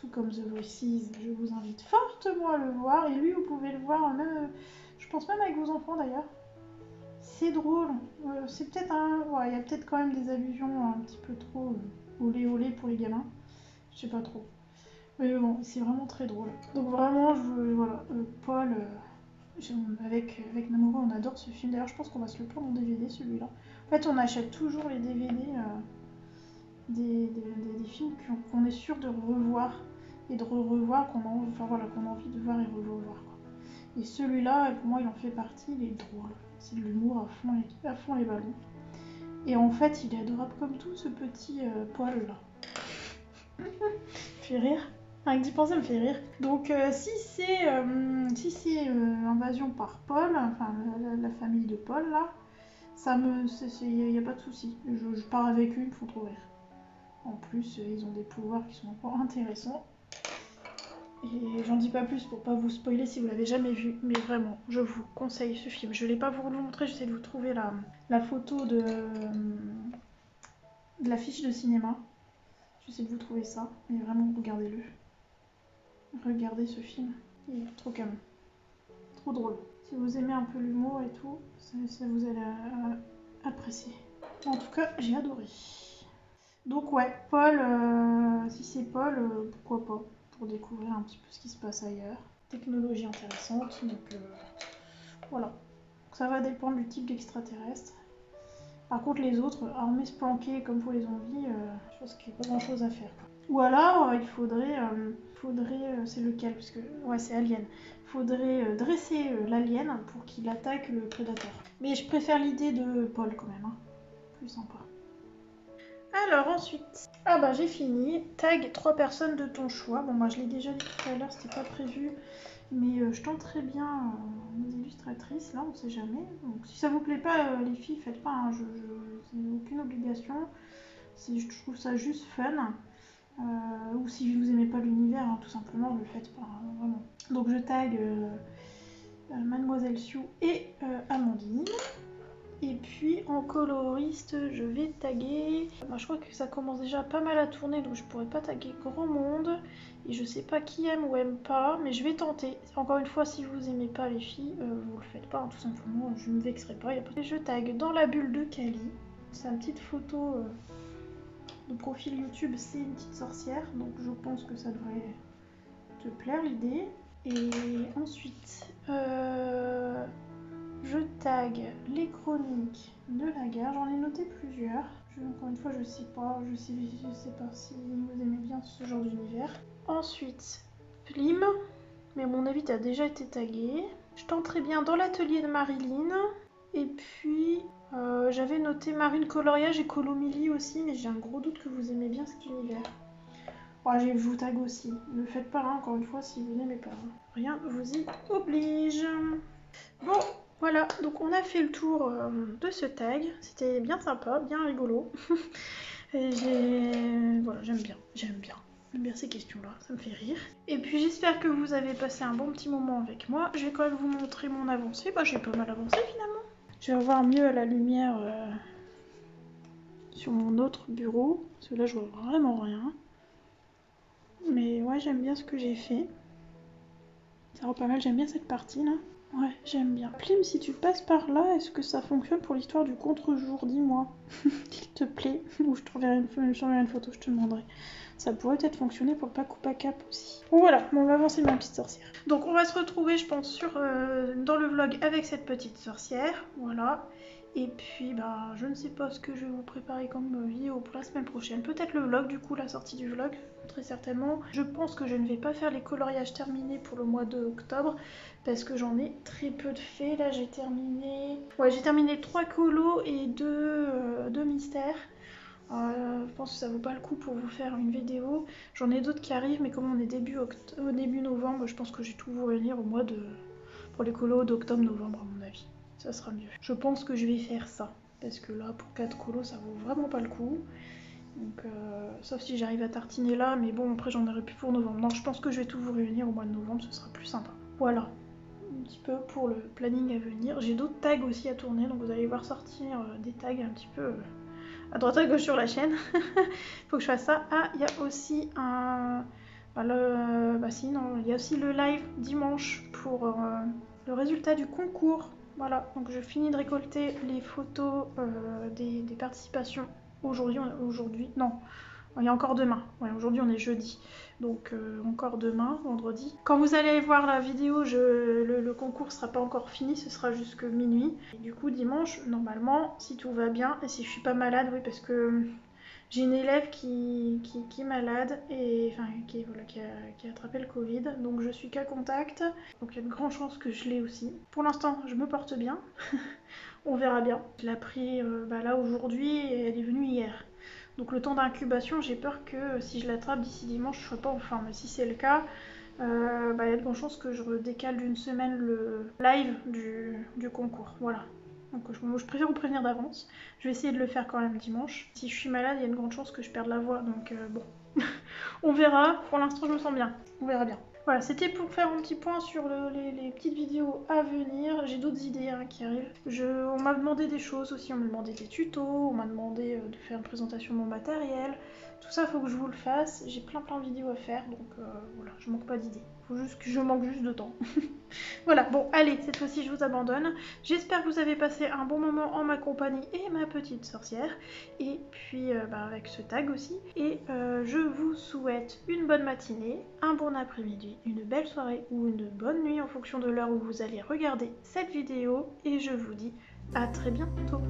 Speaker 1: tout comme The Voices, je vous invite fortement à le voir. Et lui, vous pouvez le voir même, je pense même avec vos enfants d'ailleurs. C'est drôle. C'est peut-être ouais, il y a peut-être quand même des allusions un petit peu trop olé olé pour les gamins. Je sais pas trop. Mais bon, c'est vraiment très drôle. Donc vraiment, voilà, Paul, avec Namouro, on adore ce film. D'ailleurs, je pense qu'on va se le prendre en DVD celui-là. En fait, on achète toujours les DVD des films qu'on est sûr de revoir et de revoir, qu'on a envie de voir et revoir. Quoi. Et celui-là, pour moi, il en fait partie. Il est drôle. C'est de l'humour à fond les ballons. Et en fait, il est adorable comme tout, ce petit Paul là. Fait rire. Rien que d'y penser me fait rire. Donc si c'est invasion par Paul, enfin la famille de Paul là, il n'y a pas de souci. Je pars avec eux, ils me font trop rire. En plus, ils ont des pouvoirs qui sont encore intéressants. Et j'en dis pas plus pour pas vous spoiler si vous l'avez jamais vu, mais vraiment, je vous conseille ce film. Je l'ai pas voulu vous montrer, j'essaie de vous trouver la photo de l'affiche de cinéma. J'essaie de vous trouver ça, mais vraiment, regardez-le. Regardez ce film, il est trop canon. Trop drôle. Si vous aimez un peu l'humour et tout, ça vous allez apprécier. En tout cas, j'ai adoré. Donc ouais, Paul, si c'est Paul, pourquoi pas, pour découvrir un petit peu ce qui se passe ailleurs. Technologie intéressante, donc voilà. Ça va dépendre du type d'extraterrestre. Par contre, les autres, armés se planquer comme pour les zombies, je pense qu'il n'y a pas grand chose à faire. Quoi. Ou alors, il faudrait c'est lequel? Parce que, ouais, c'est Alien. Il faudrait dresser l'alien pour qu'il attaque le prédateur. Mais je préfère l'idée de Paul quand même, hein. Plus sympa. Alors ensuite, ah bah j'ai fini. Tag 3 personnes de ton choix. Bon, moi je l'ai déjà dit tout à l'heure, c'était pas prévu. Mais je tenterai bien mes illustratrices, là on sait jamais. Donc si ça vous plaît pas les filles, faites pas, hein, c'est aucune obligation. Je trouve ça juste fun. Ou si vous aimez pas l'univers, hein, tout simplement, ne le faites pas, hein, vraiment. Donc je tag Mademoiselle Sioux et Amandine. Et puis en coloriste, je vais taguer. Moi, je crois que ça commence déjà pas mal à tourner, donc je pourrais pas taguer grand monde. Et je sais pas qui aime ou aime pas, mais je vais tenter. Encore une fois, si vous aimez pas les filles, vous le faites pas, hein, tout simplement. Je me vexerai pas. Je tag dans la bulle de Kali. C'est une petite photo de profil YouTube, c'est une petite sorcière, donc je pense que ça devrait te plaire l'idée. Et ensuite, je tag les chroniques de la gare. J'en ai noté plusieurs. Encore une fois, je sais pas si vous aimez bien ce genre d'univers. Ensuite, Plim, mais à mon avis, t'as déjà été tagué. Je tenterai bien dans l'atelier de Marilyn. Et puis, j'avais noté Marine Coloriage et Colomili aussi, mais j'ai un gros doute que vous aimez bien cet univers. Ouais, je vous tag aussi. Ne le faites pas, hein, encore une fois, si vous n'aimez pas. Rien vous y oblige. Bon, voilà, donc on a fait le tour de ce tag. C'était bien sympa, bien rigolo. Et voilà, j'aime bien. J'aime bien ces questions-là, ça me fait rire. Et puis j'espère que vous avez passé un bon petit moment avec moi. Je vais quand même vous montrer mon avancée. Bah, j'ai pas mal avancé finalement. Je vais revoir mieux à la lumière sur mon autre bureau. Parce que là, je vois vraiment rien. Mais ouais, j'aime bien ce que j'ai fait. Ça rend pas mal, j'aime bien cette partie là. Ouais, j'aime bien. Plim, si tu passes par là, est-ce que ça fonctionne pour l'histoire du contre-jour? Dis-moi, s'il te plaît. Ou je t'enverrai une photo, je te demanderai. Ça pourrait peut-être fonctionner pour le pack ou pas cap aussi. Bon voilà, on va avancer ma petite sorcière. Donc on va se retrouver je pense dans le vlog avec cette petite sorcière, voilà. Et puis bah je ne sais pas ce que je vais vous préparer comme vidéo pour la semaine prochaine. Peut-être le vlog du coup, la sortie du vlog, très certainement. Je pense que je ne vais pas faire les coloriages terminés pour le mois d'octobre parce que j'en ai très peu de faits. Là j'ai terminé... Ouais, j'ai terminé 3 colos et 2 mystères. Je pense que ça vaut pas le coup pour vous faire une vidéo. J'en ai d'autres qui arrivent, mais comme on est au début novembre, je pense que je vais tout vous réunir pour les colos d'octobre-novembre à mon avis. Ça sera mieux. Je pense que je vais faire ça. Parce que là, pour 4 colos, ça vaut vraiment pas le coup. Donc, sauf si j'arrive à tartiner là, mais bon, après j'en aurai plus pour novembre. Non, je pense que je vais tout vous réunir au mois de novembre, ce sera plus sympa. Voilà, un petit peu pour le planning à venir. J'ai d'autres tags aussi à tourner, donc vous allez voir sortir des tags un petit peu à droite à gauche sur la chaîne. Faut que je fasse ça. Ah, il y a aussi un... il y a aussi le live dimanche pour le résultat du concours. Voilà, donc je finis de récolter les photos des participations aujourd'hui. Non, il y a encore demain. Ouais, aujourd'hui on est jeudi, donc encore demain, vendredi. Quand vous allez voir la vidéo, le concours sera pas encore fini, ce sera jusque minuit. Et du coup dimanche, normalement, si tout va bien et si je suis pas malade, oui, parce que j'ai une élève qui est malade et enfin qui a attrapé le Covid, donc je suis cas contact, donc il y a de grandes chances que je l'ai aussi. Pour l'instant, je me porte bien, on verra bien. Je l'ai appris là aujourd'hui et elle est venue hier. Donc le temps d'incubation, j'ai peur que si je l'attrape d'ici dimanche, je ne sois pas en forme. Mais si c'est le cas, il y a de grandes chances que je décale d'une semaine le live du concours. Voilà. Donc je préfère vous prévenir d'avance. Je vais essayer de le faire quand même dimanche. Si je suis malade, il y a une grande chance que je perde la voix. Donc bon, on verra. Pour l'instant, je me sens bien. On verra bien. Voilà, c'était pour faire un petit point sur les petites vidéos à venir. J'ai d'autres idées qui arrivent. On m'a demandé des choses aussi, on m'a demandé des tutos, on m'a demandé de faire une présentation de mon matériel. Tout ça, faut que je vous le fasse. J'ai plein de vidéos à faire, donc voilà, je manque pas d'idées. Faut juste que je manque juste de temps. Voilà, bon, allez, cette fois-ci, je vous abandonne. J'espère que vous avez passé un bon moment en ma compagnie et ma petite sorcière. Et puis, avec ce tag aussi. Et je vous souhaite une bonne matinée, un bon après-midi, une belle soirée ou une bonne nuit en fonction de l'heure où vous allez regarder cette vidéo. Et je vous dis à très bientôt.